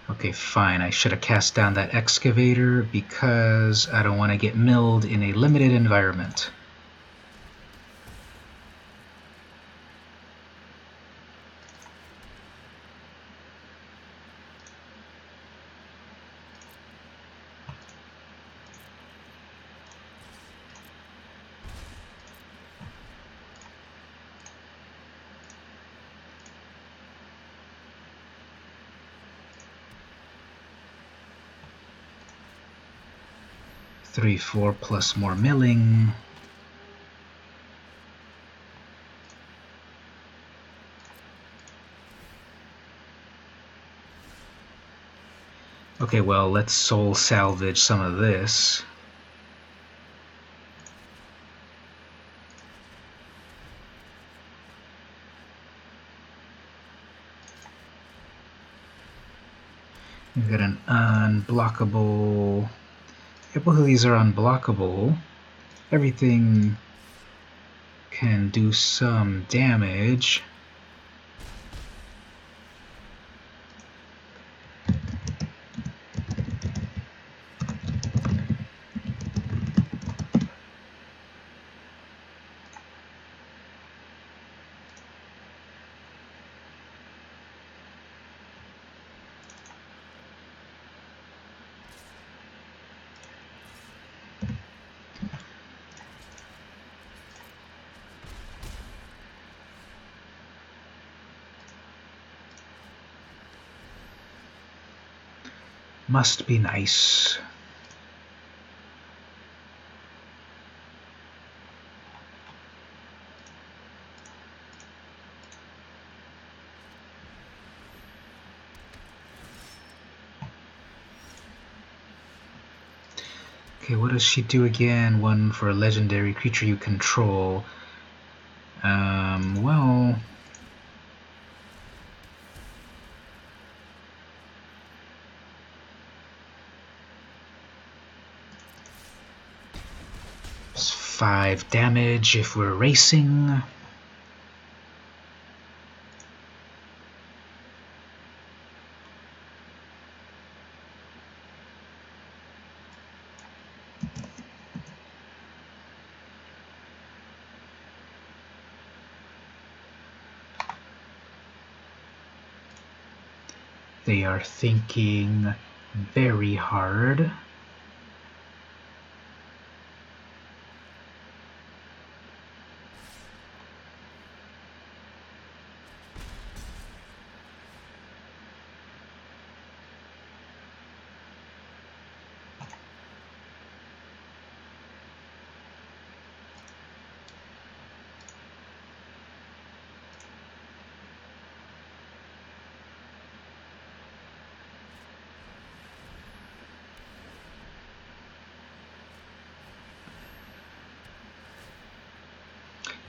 Okay, fine. I should have cast down that excavator because I don't want to get milled in a limited environment. Three, 4 plus more milling. Okay, well, let's soul salvage some of this. We've got an unblockable. Yeah, both of these are unblockable. Everything can do some damage. Must be nice. Okay, what does she do again? One for a legendary creature you control. Well... It's 5 damage if we're racing. They are thinking very hard.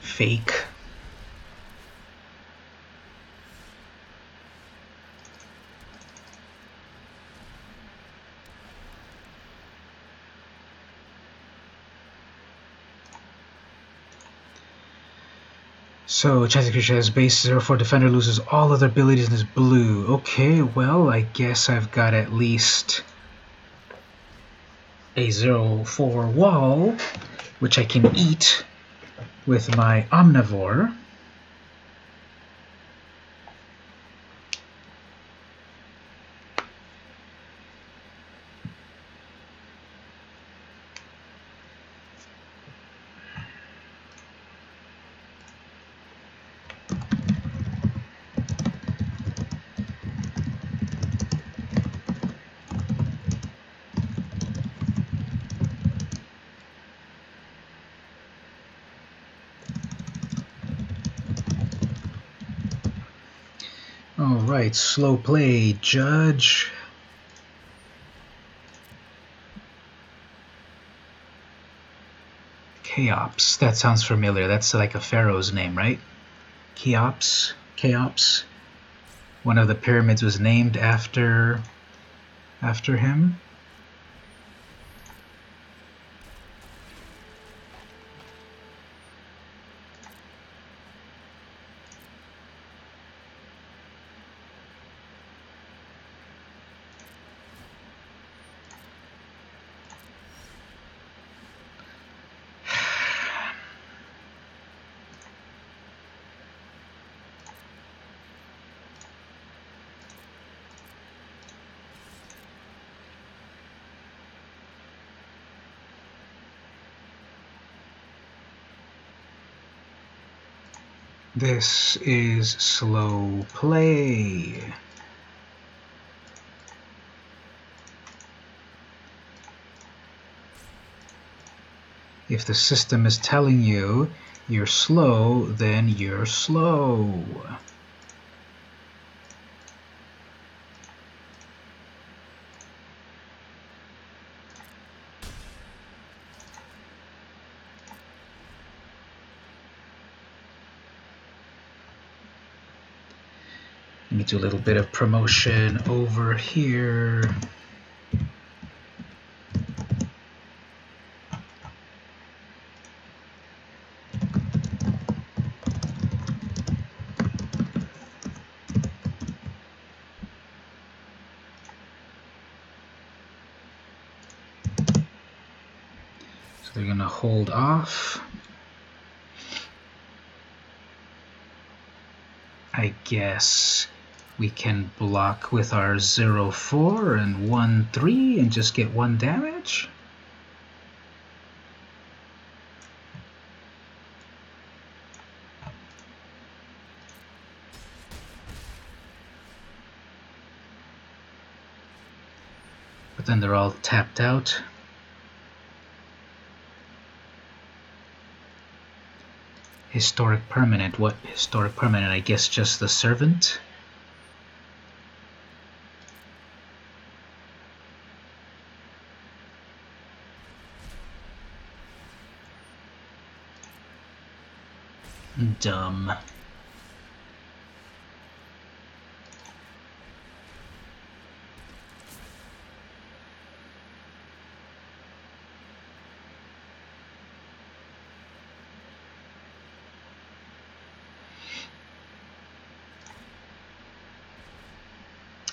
Fake. So, Chancy creature has base 0/4 defender, loses all other abilities and is blue. Okay, well, I guess I've got at least a 0/4 wall, which I can eat with my omnivore. Alright, slow play, Judge. Cheops. That sounds familiar. That's like a pharaoh's name, right? Cheops. Cheops. One of the pyramids was named after him. This is slow play. If the system is telling you you're slow, then you're slow. Let me do a little bit of promotion over here. So they're going to hold off. I guess we can block with our 0-4 and 1-3 and just get 1 damage. But then they're all tapped out. Historic permanent. What historic permanent? I guess just the servant. Dumb.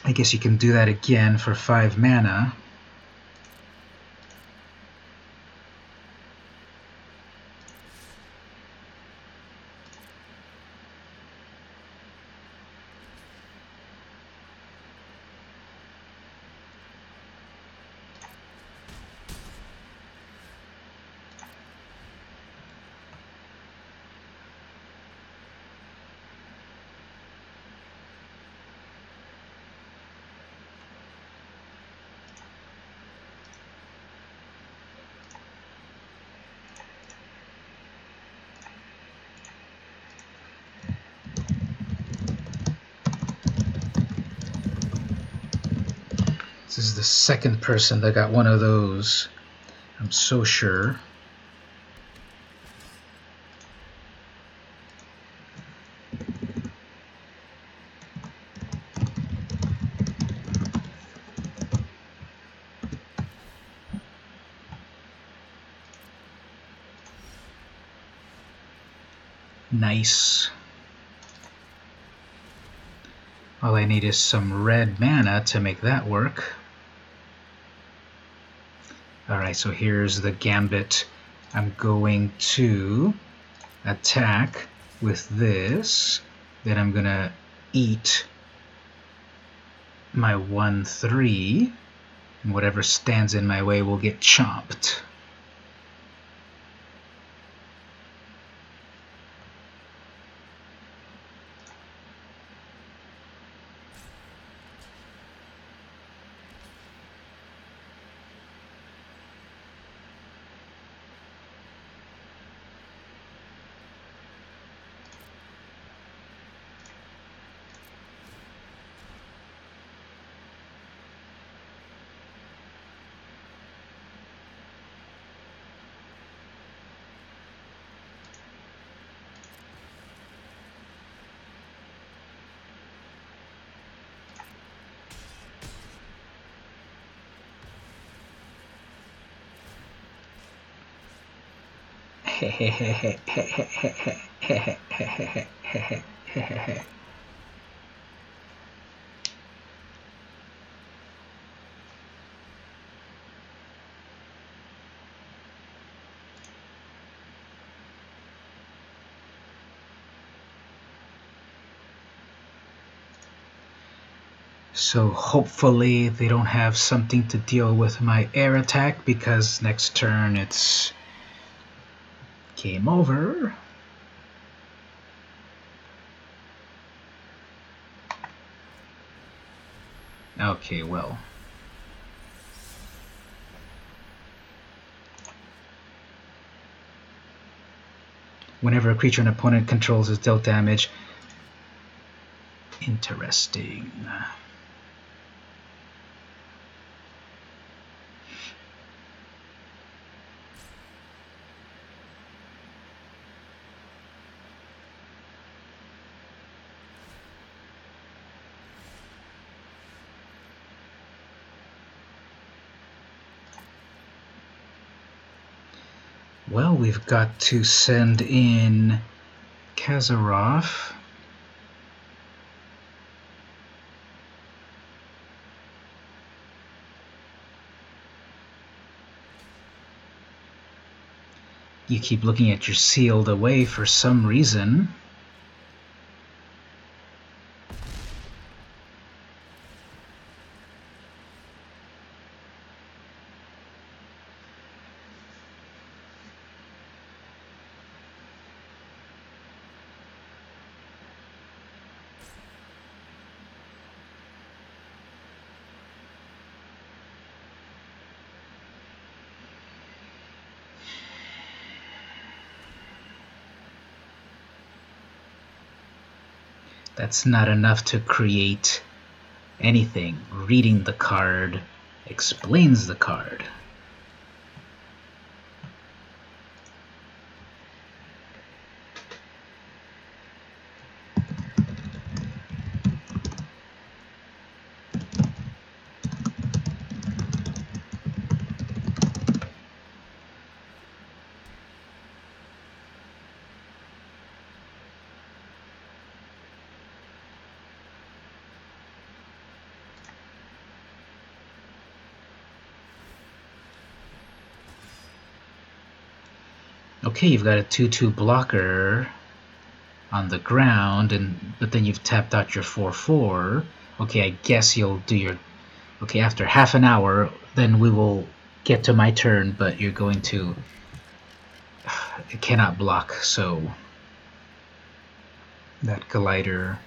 I guess you can do that again for 5 mana. This is the second person that got one of those. I'm so sure. Nice. All I need is some red mana to make that work. Alright, so here's the gambit. I'm going to attack with this. Then I'm going to eat my 1-3. And whatever stands in my way will get chomped. So hopefully they don't have something to deal with my air attack, because next turn it's game over. Okay, well. Whenever a creature an opponent controls is dealt damage. Interesting. Well, we've got to send in Kazarov. You keep looking at your sealed away for some reason. That's not enough to create anything. Reading the card explains the card. Okay, you've got a 2/2 blocker on the ground, but then you've tapped out your 4/4. Okay, I guess you'll do your... Okay, after half an hour, then we will get to my turn, but you're going to... It cannot block, so... That Glider...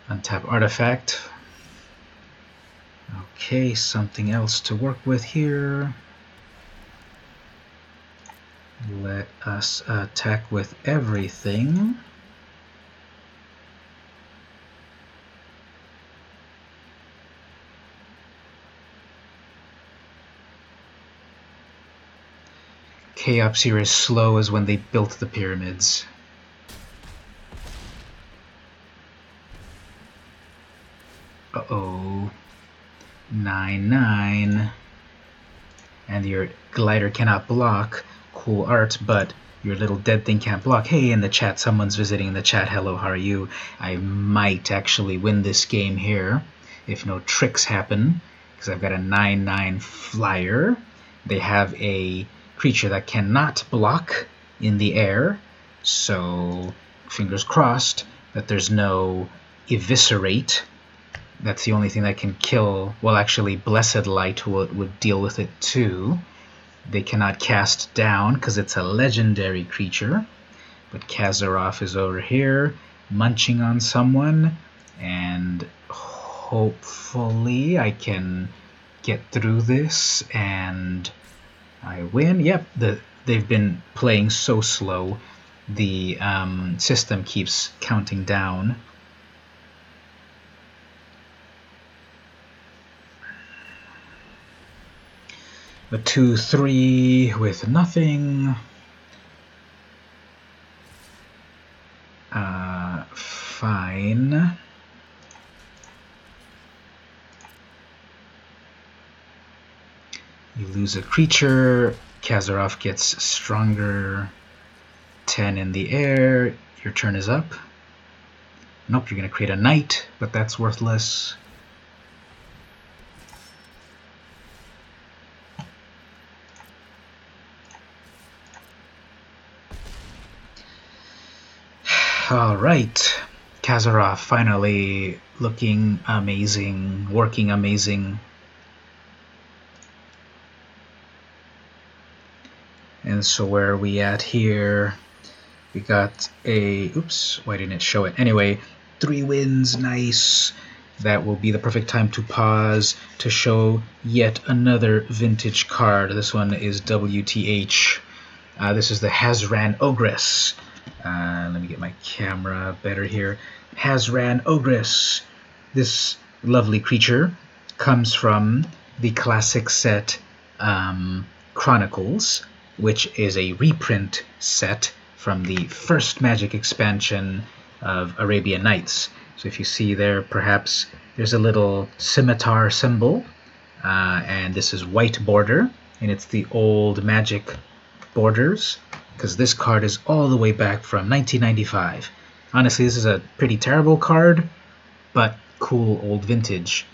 Untap Artifact. Okay, something else to work with here. Let us attack with everything. Chaos here is slow as when they built the pyramids. Uh-oh. 9/9. And your glider cannot block. Cool art, but your little dead thing can't block. Hey, in the chat, someone's visiting in the chat. Hello, how are you? I might actually win this game here if no tricks happen, because I've got a 9/9 flyer. They have a creature that cannot block in the air, so fingers crossed that there's no eviscerate. That's the only thing that can kill. Well, actually, Blessed Light would deal with it too. They cannot cast down because it's a legendary creature. But Kazarov is over here munching on someone, and hopefully I can get through this and I win. Yep, they've been playing so slow. The system keeps counting down. A 2/3 with nothing. Fine. You lose a creature. Kazarov gets stronger. 10 in the air. Your turn is up. Nope, you're going to create a knight, but that's worthless. Alright, Kazarov finally looking amazing, working amazing. And so where are we at here? We got a... Oops, why didn't it show it? Anyway, 3 wins, nice. That will be the perfect time to pause to show yet another vintage card. This one is WTH. This is the Hazran Ogress. Let me get my camera better here. Hazran Ogress. This lovely creature comes from the classic set Chronicles, which is a reprint set from the first Magic expansion of Arabian Nights. So if you see there, perhaps there's a little scimitar symbol, and this is white border, and it's the old Magic borders, because this card is all the way back from 1995. Honestly, this is a pretty terrible card, but cool old vintage.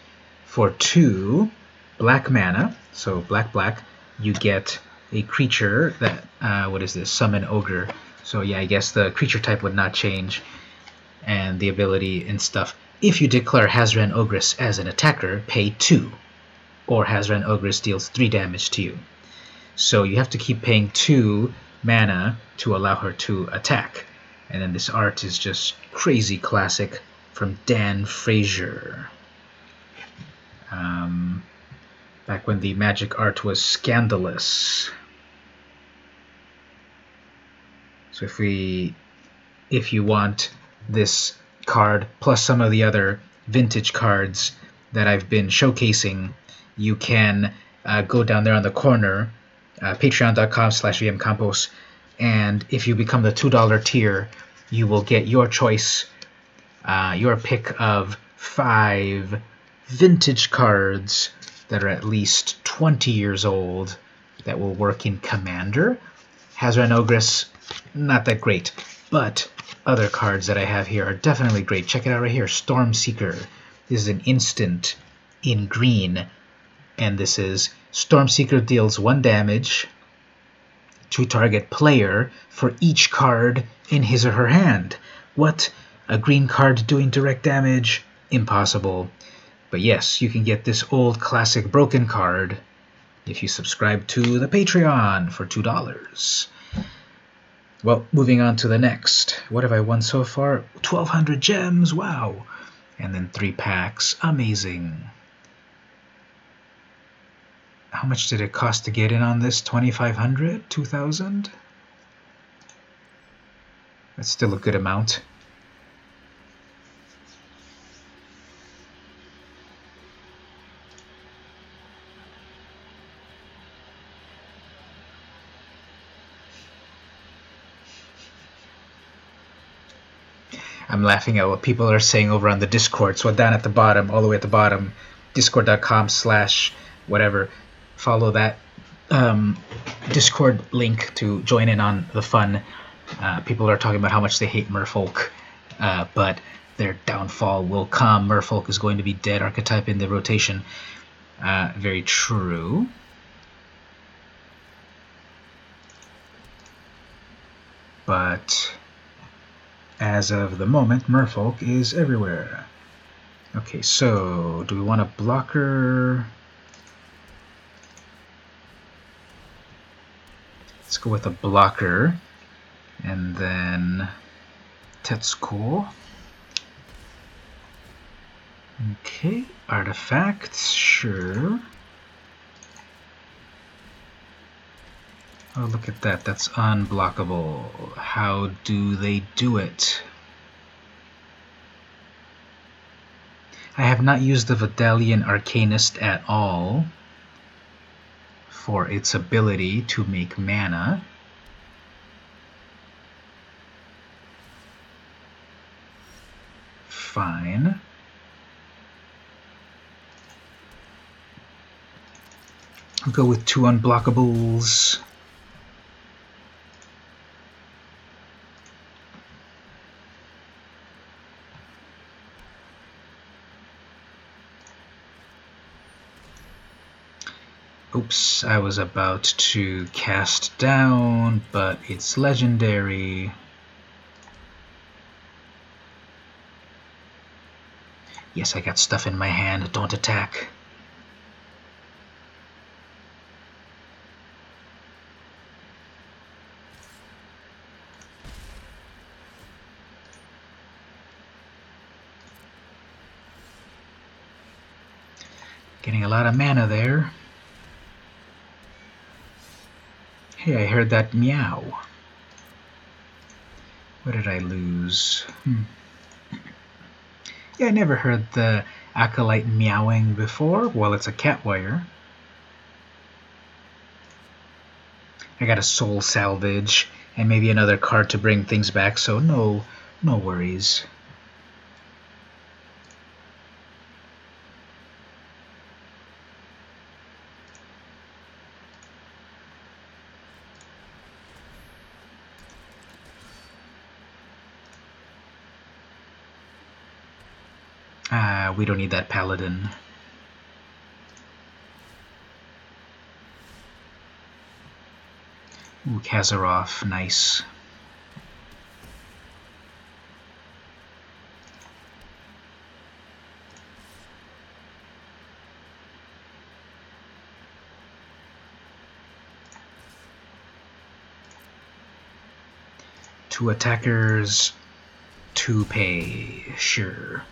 For 2 black mana, so black, you get a creature that, what is this, Summon Ogre. So yeah, I guess the creature type would not change, and the ability and stuff. If you declare Hazran Ogress as an attacker, pay 2, or Hazran Ogress deals 3 damage to you. So you have to keep paying 2 mana to allow her to attack. And then this art is just crazy classic from Dan Frazier. Back when the Magic art was scandalous. So if you want this card plus some of the other vintage cards that I've been showcasing, you can go down there on the corner, patreon.com/vmcampos, and if you become the $2 tier, you will get your choice, your pick of 5 vintage cards that are at least 20 years old that will work in Commander. Hazran Ogress, not that great, but other cards that I have here are definitely great. Check it out right here, Stormseeker. This is an instant in green, and this is Stormseeker deals 1 damage to target player for each card in his or her hand. What? A green card doing direct damage? Impossible. But yes, you can get this old classic broken card if you subscribe to the Patreon for $2. Well, moving on to the next. What have I won so far? 1,200 gems, wow! And then 3 packs, amazing. How much did it cost to get in on this? 2,500? 2,000? That's still a good amount. I'm laughing at what people are saying over on the Discord. So down at the bottom, all the way at the bottom, discord.com/whatever. Follow that Discord link to join in on the fun. People are talking about how much they hate Merfolk, but their downfall will come. Merfolk is going to be dead archetype in the rotation. Very true. But as of the moment, Merfolk is everywhere. Okay, so do we want a blocker? Let's go with a blocker, and then Tetsuko. Okay, artifacts, sure. Oh, look at that, that's unblockable. How do they do it? I have not used the Vidalian Arcanist at all for its ability to make mana. Fine. I'll go with 2 unblockables. Oops, I was about to cast down, but it's legendary. Yes, I got stuff in my hand. Don't attack. Getting a lot of mana there. Hey, I heard that meow. What did I lose? Yeah, I never heard the Acolyte meowing before. Well, it's a cat wire. I got a soul salvage and maybe another card to bring things back, so no worries. We don't need that paladin. Ooh, Kazaroff, nice. Two attackers, two pay, sure.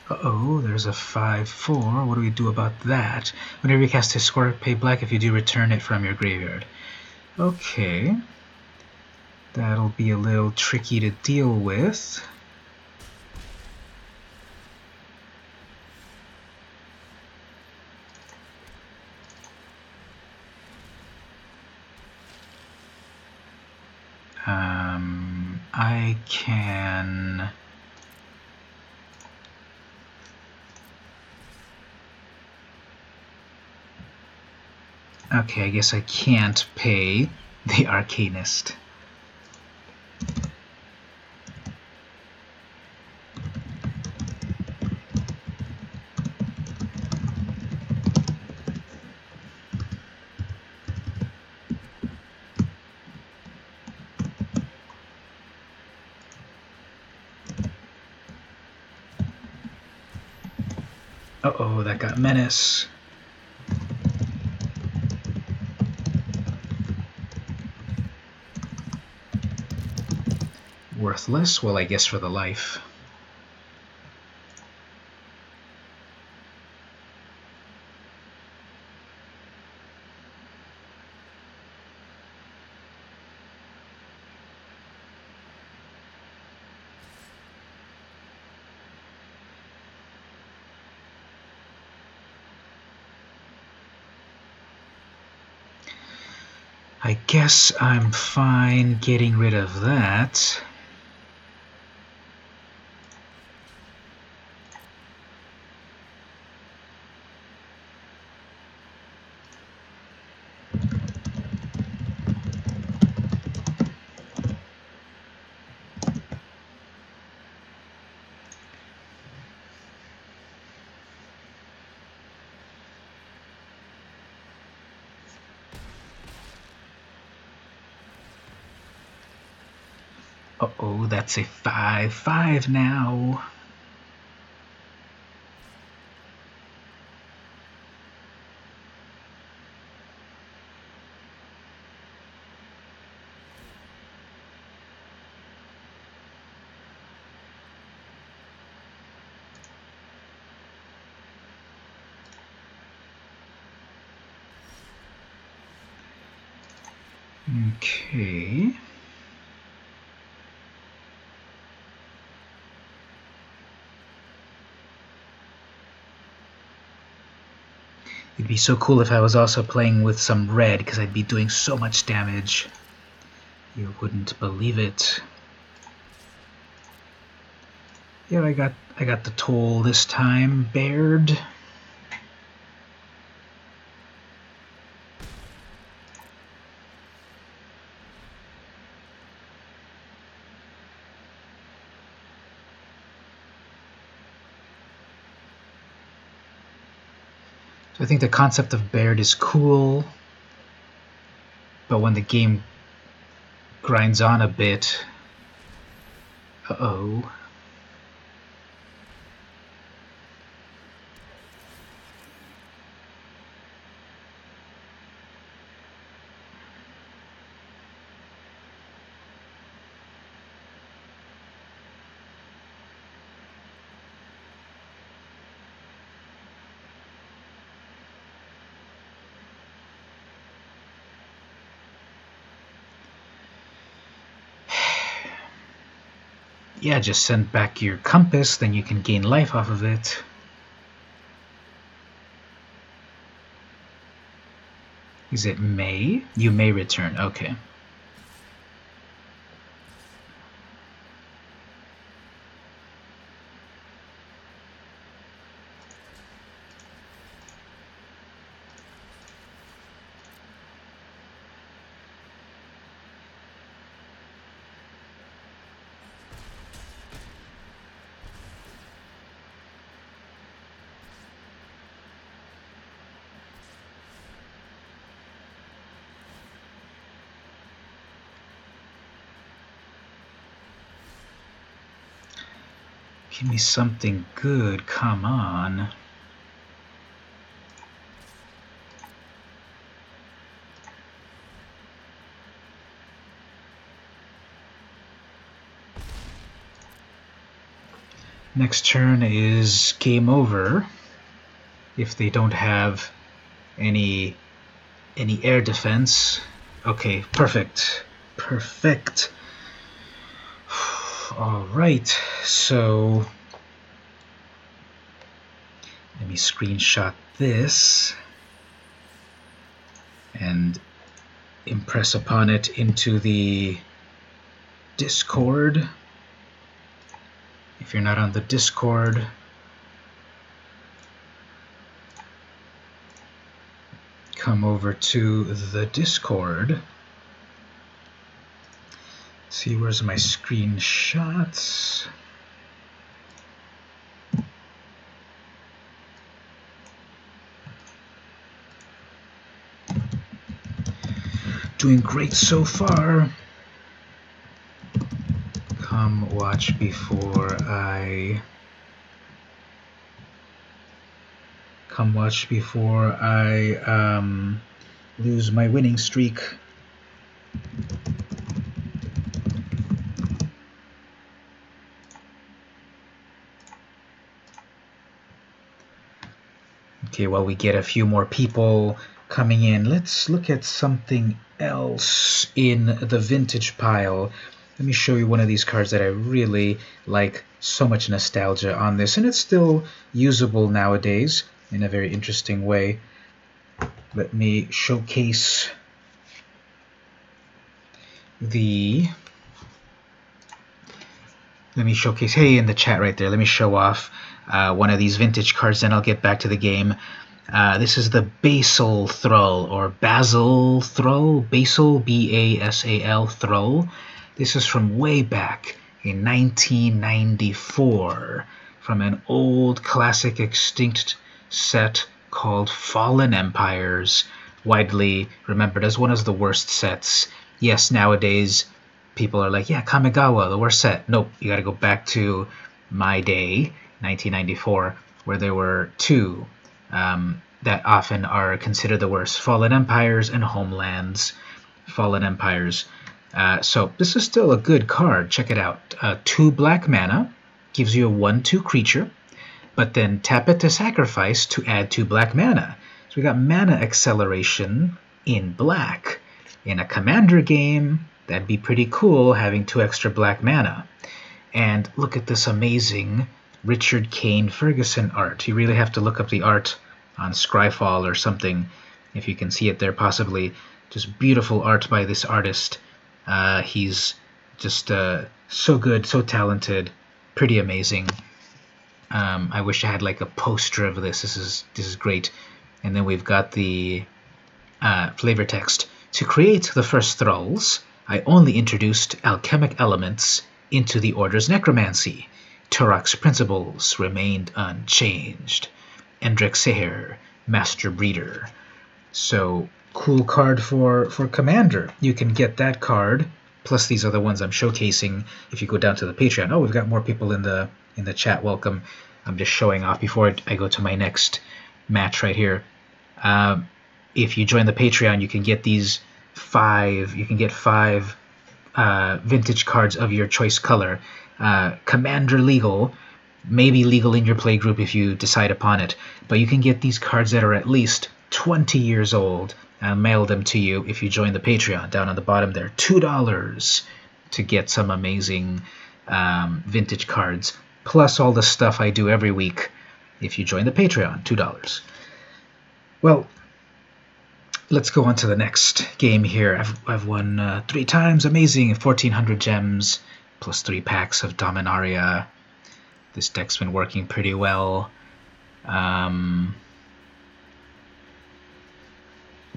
Uh-oh, there's a 5/4. What do we do about that? Whenever you cast a score, pay black. If you do, return it from your graveyard. Okay. That'll be a little tricky to deal with. I can... Okay, I guess I can't pay the Arcanist. Uh-oh, that got Menace. Worthless? Well, I guess for the life. I guess I'm fine getting rid of that. Uh-oh, that's a 5/5 now. Okay. It'd be so cool if I was also playing with some red, because I'd be doing so much damage. You wouldn't believe it. Yeah, I got the toll this time, Baird. So I think the concept of Baird is cool. But when the game grinds on a bit... Uh-oh. Yeah, just send back your compass, then you can gain life off of it. Is it may? You may return. Okay. Give me something good, come on. Next turn is game over if they don't have any air defense. Okay, perfect. Perfect. Alright, so let me screenshot this and impress upon it into the Discord. If you're not on the Discord, come over to the Discord. See, where's my screenshots? Doing great so far. Come watch before I lose my winning streak. Okay, while we get a few more people coming in, let's look at something else in the vintage pile. Let me show you one of these cards that I really like. So much nostalgia on this, and it's still usable nowadays in a very interesting way. Let me showcase hey, in the chat right there, let me show off one of these vintage cards, then I'll get back to the game. This is the Basal Thrall, or Basil Thrall, Basal, B-A-S-A-L, Thrall. This is from way back in 1994, from an old classic extinct set called Fallen Empires, widely remembered as one of the worst sets. Yes, nowadays people are like, yeah, Kamigawa, the worst set. Nope, you gotta go back to my day, 1994, where there were two that often are considered the worst: Fallen Empires and Homelands. Fallen Empires. So this is still a good card. Check it out. 2 black mana, gives you a 1/2 creature, but then tap it to sacrifice to add 2 black mana. So we got mana acceleration in black. In a commander game, that'd be pretty cool, having 2 extra black mana. And look at this amazing Richard Kane Ferguson art. You really have to look up the art on Scryfall or something, if you can see it there possibly. Just beautiful art by this artist. He's just so good, so talented, pretty amazing. I wish I had like a poster of this. This is great. And then we've got the flavor text. To create the first thralls, I only introduced alchemic elements into the Order's necromancy. Turok's principles remained unchanged. Endrick Seher, Master Breeder. So cool card for Commander. You can get that card, plus these other ones I'm showcasing if you go down to the Patreon. Oh, we've got more people in the chat. Welcome. I'm just showing off before I go to my next match right here. If you join the Patreon, you can get these five vintage cards of your choice color. Commander legal, maybe legal in your play group if you decide upon it, but you can get these cards that are at least 20 years old. I'll mail them to you if you join the Patreon. Down on the bottom there, $2 to get some amazing vintage cards, plus all the stuff I do every week if you join the Patreon, $2. Well, let's go on to the next game here. I've won 3 times. Amazing. 1,400 gems plus 3 packs of Dominaria. This deck's been working pretty well.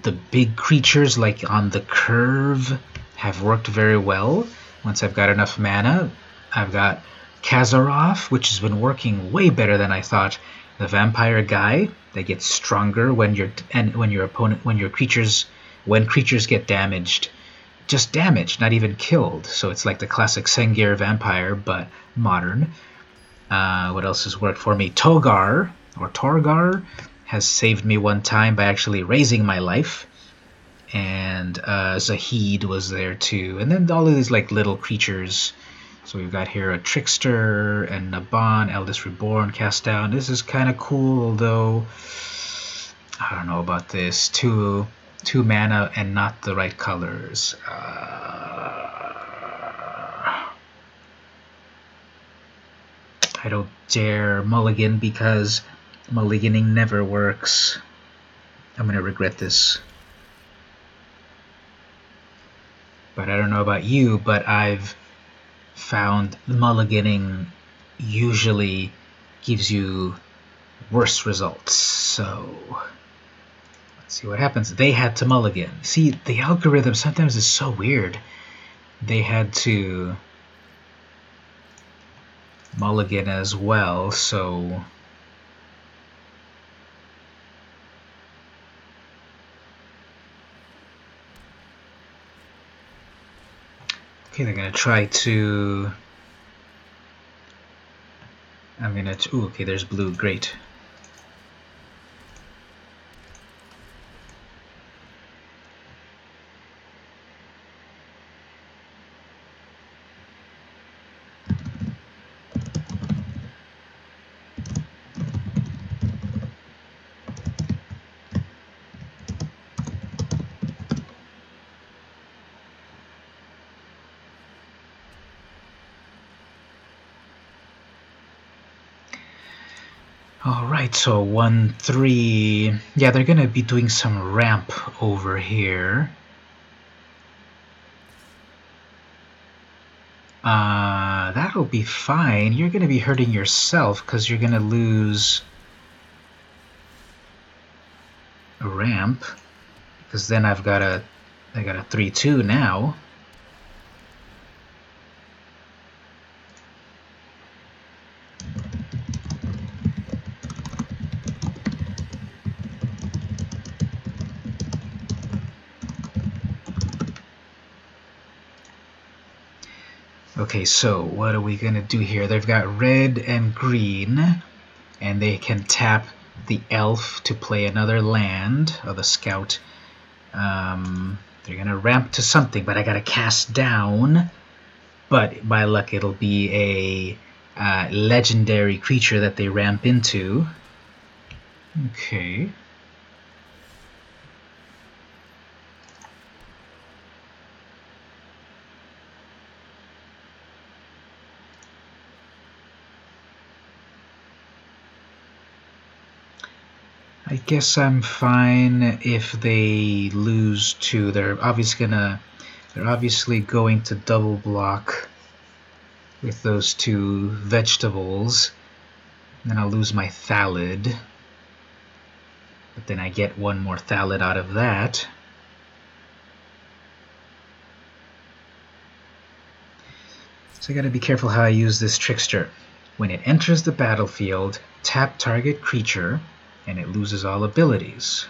The big creatures, like on the curve, have worked very well. Once I've got enough mana, I've got Kazarov, which has been working way better than I thought. The vampire guy that gets stronger when creatures get damaged, just damaged, not even killed. So it's like the classic Sengir vampire, but modern. What else has worked for me? Torgar has saved me one time by actually raising my life. And Zahid was there too. And then all of these like little creatures. So we've got here a Trickster and Naban, Eldest Reborn, cast down. This is kind of cool, although I don't know about this. Two mana and not the right colors. I don't dare mulligan because mulliganing never works. I'm going to regret this. But I don't know about you, but I've found mulliganing usually gives you worse results. So let's see what happens. They had to mulligan. See, the algorithm sometimes is so weird. They had to mulligan as well, so okay, they're gonna try to. Ooh, okay, there's blue. Great. Alright, so 1-3. Yeah, they're gonna be doing some ramp over here. That'll be fine. You're gonna be hurting yourself because you're gonna lose a ramp. Because then I got a 3-2 now. Okay, so what are we going to do here? They've got red and green, and they can tap the elf to play another land, or the scout. They're going to ramp to something, but I got to cast down. But by luck, it'll be a legendary creature that they ramp into. Okay. I guess I'm fine if they lose two. They're obviously going to double block with those two vegetables. Then I'll lose my Thallid. But then I get one more Thallid out of that. So I gotta be careful how I use this Trickster. When it enters the battlefield, tap target creature, and it loses all abilities.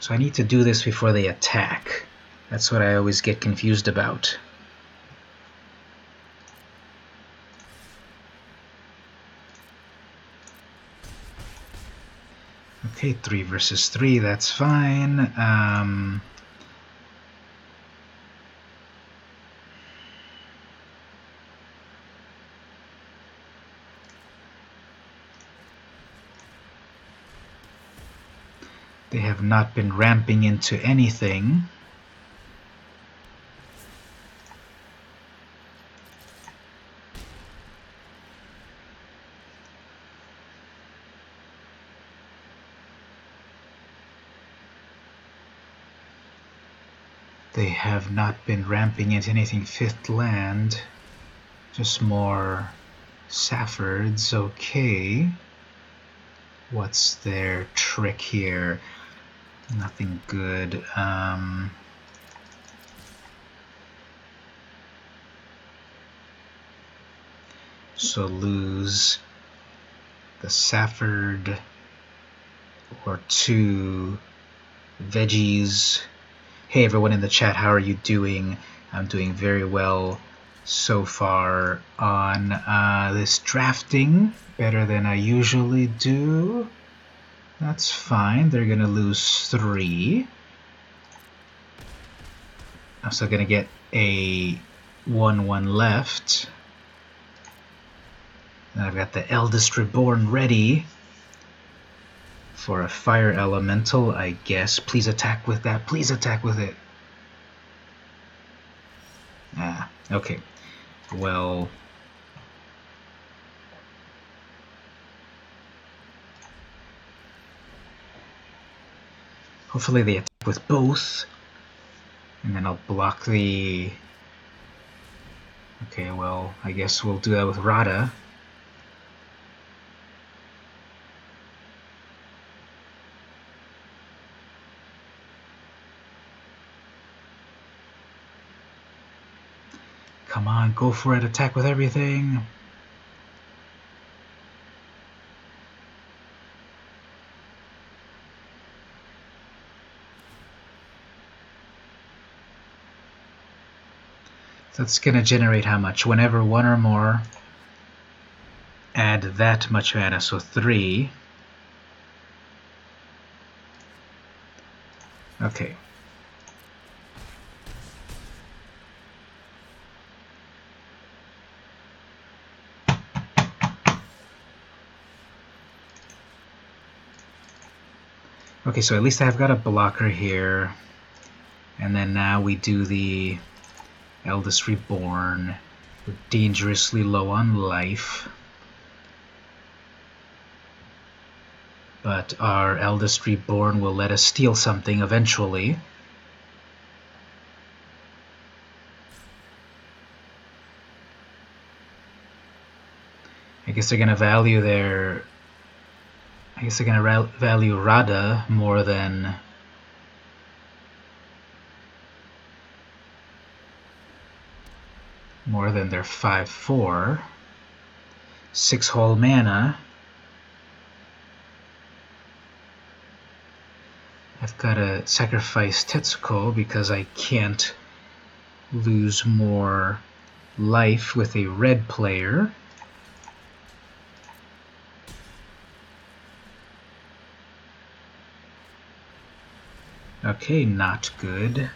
So I need to do this before they attack. That's what I always get confused about. Okay, 3 versus 3, that's fine. They have not been ramping into anything. They have not been ramping into anything 5th land. Just more Saffords. Okay. What's their trick here? Nothing good. So lose the Safford or 2 veggies. Hey everyone in the chat, how are you doing? I'm doing very well so far on this drafting. Better than I usually do. That's fine. They're going to lose 3. I'm still going to get a 1-1 left. And I've got the Eldest Reborn ready for a fire elemental, I guess. Please attack with that. Please attack with it. Ah, okay. Well, hopefully they attack with both. And then I'll block the... Okay, well, I guess we'll do that with Rada. Come on, go for it. Attack with everything. So it's going to generate how much? Whenever 1 or more add that much mana, so 3. Okay. Okay, so at least I've got a blocker here. And then now we do the Eldest Reborn. We're dangerously low on life. But our Eldest Reborn will let us steal something eventually. I guess they're going to value their... I guess they're going to value Rada more than... their 5/4. 6 whole mana. I've got to sacrifice Tetsuko because I can't lose more life with a red player. Okay, not good.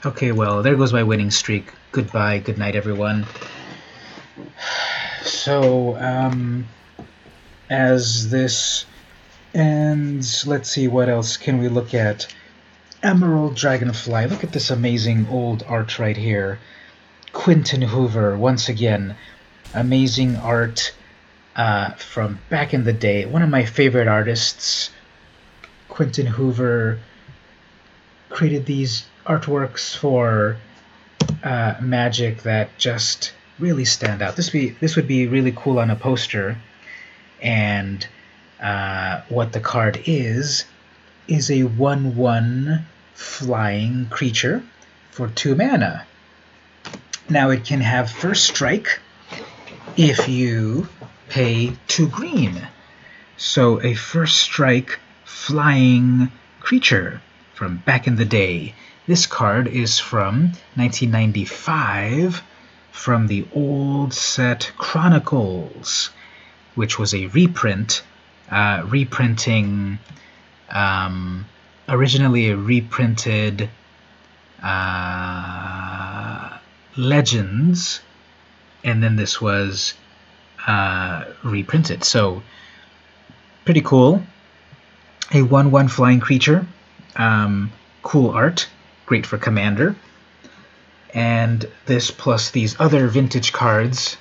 Okay, well, there goes my winning streak. Goodbye, good night, everyone. So, as this ends, let's see, what else can we look at? Emerald Dragonfly. Look at this amazing old art right here. Quentin Hoover, once again. Amazing art from back in the day. One of my favorite artists, Quentin Hoover, created these artworks for Magic that just really stand out. This would be really cool on a poster. And what the card is a 1/1 flying creature for 2 mana. Now it can have first strike if you pay 2 green. So a first strike flying creature from back in the day. This card is from 1995 from the old set Chronicles, which was a reprint, reprinting, originally a reprinted Legends, and then this was reprinted. So pretty cool. A 1/1 flying creature, cool art, great for Commander. And this plus these other vintage cards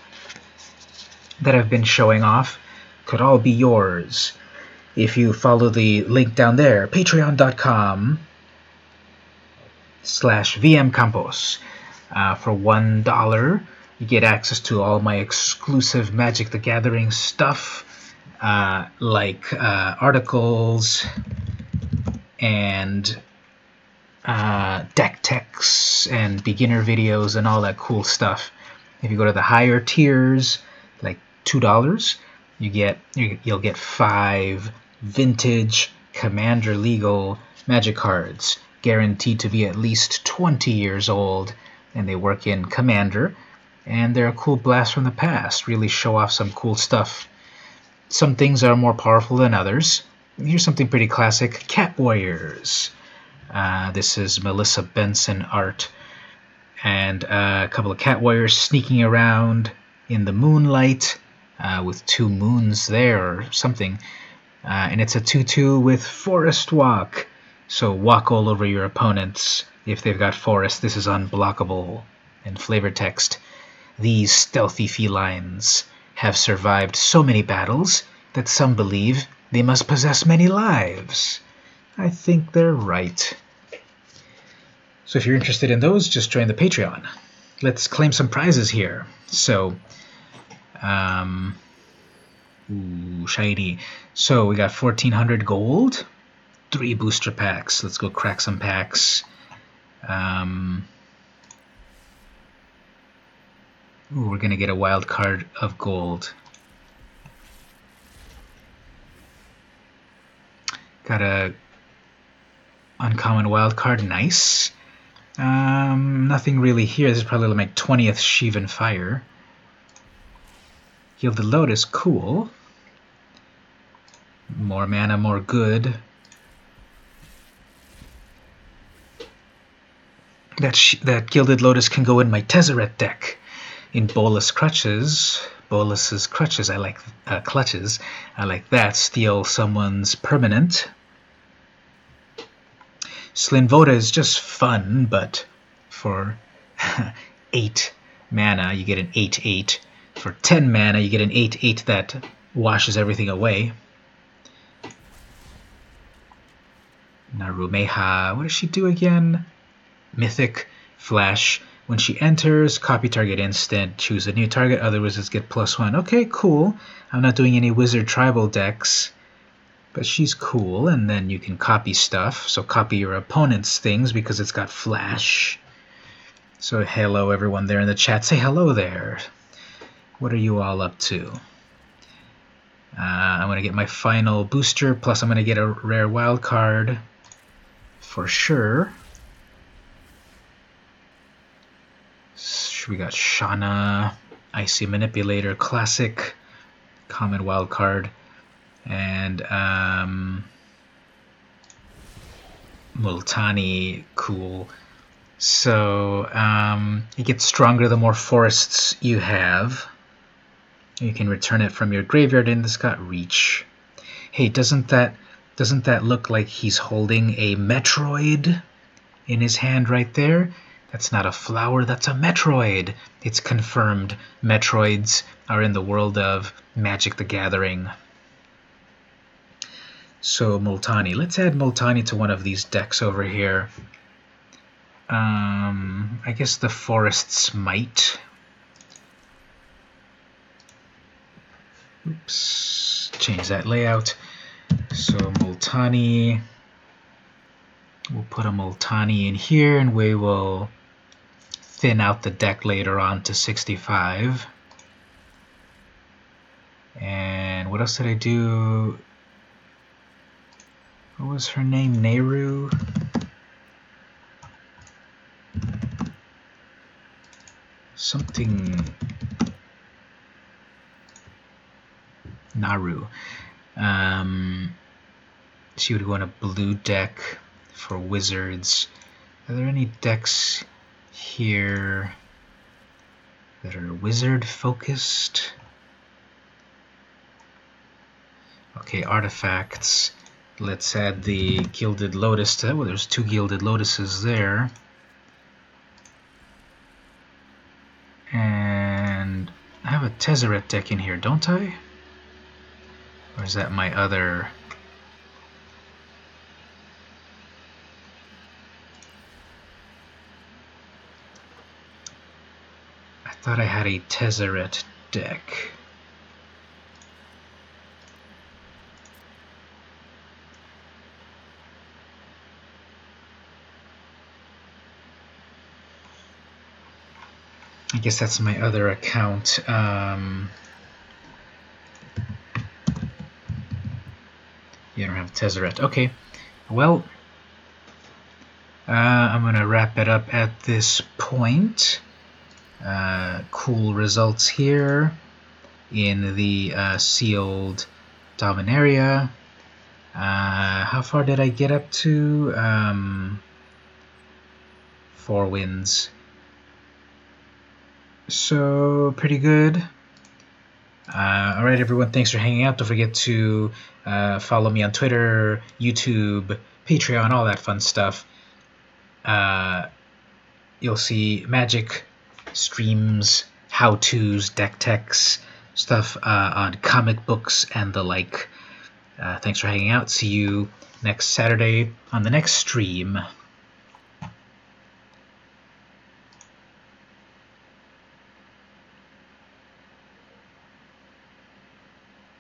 that I've been showing off could all be yours if you follow the link down there, patreon.com/vmcampos. For $1, you get access to all my exclusive Magic the Gathering stuff, like articles and deck techs and beginner videos and all that cool stuff. If you go to the higher tiers, like $2, you'll get 5 vintage Commander legal Magic cards, guaranteed to be at least 20 years old, and they work in Commander, and they're a cool blast from the past. Really show off some cool stuff. Some things are more powerful than others. Here's something pretty classic: Cat Warriors. This is Melissa Benson art, and a couple of Cat Warriors sneaking around in the moonlight with 2 moons there or something. And it's a 2/2 with Forest Walk, so walk all over your opponents. If they've got Forest, this is unblockable. And flavor text: these stealthy felines have survived so many battles that some believe they must possess many lives. I think they're right. So if you're interested in those, just join the Patreon. Let's claim some prizes here. So, shiny. So we got 1,400 gold, 3 booster packs. Let's go crack some packs. We're going to get a wild card of gold. Got a uncommon wild card. Nice. Nothing really here. This is probably my 20th Shivan Fire. Gilded Lotus, cool. More mana, more good. That Gilded Lotus can go in my Tezzeret deck. In Bolas's Crutches, I like clutches. I like that. Steal someone's permanent. Slinvoda is just fun, but for 8 mana, you get an 8/8. For 10 mana, you get an 8/8 that washes everything away. Narumeha, what does she do again? Mythic Flash. When she enters, copy target instant, choose a new target, other wizards get +1. Okay, cool. I'm not doing any wizard tribal decks, but she's cool. And then you can copy stuff, so copy your opponent's things because it's got Flash. So hello everyone there in the chat. Say hello there. What are you all up to? I'm going to get my final booster, plus I'm going to get a rare wild card for sure. We got Shana, Icy Manipulator, Classic, Common Wild Card, and Multani, cool. So it gets stronger the more forests you have. You can return it from your graveyard, and it's got reach. Hey, doesn't that look like he's holding a Metroid in his hand right there? That's not a flower, that's a Metroid. It's confirmed Metroids are in the world of Magic the Gathering. So Multani. Let's add Multani to one of these decks over here. I guess the Forest's Might. Oops. Change that layout. So Multani. We'll put a Multani in here, and we will thin out the deck later on to 65. And what else did I do? What was her name? Nehru? Something... Naru. She would go on a blue deck for wizards. Are there any decks here that are wizard focused? Okay, artifacts. Let's add the Gilded Lotus to that. Well, there's 2 Gilded Lotuses there. And I have a Tezzeret deck in here, don't I? Or is that my other... I thought I had a Tezzeret deck. I guess that's my other account. You don't have Tezzeret. Okay. Well, I'm going to wrap it up at this point. Cool results here in the sealed Dominaria. How far did I get up to? 4 wins. So, pretty good. Alright everyone, thanks for hanging out. Don't forget to follow me on Twitter, YouTube, Patreon, all that fun stuff. You'll see magic streams, how-tos, deck techs, stuff on comic books and the like. Thanks for hanging out. See you next Saturday on the next stream.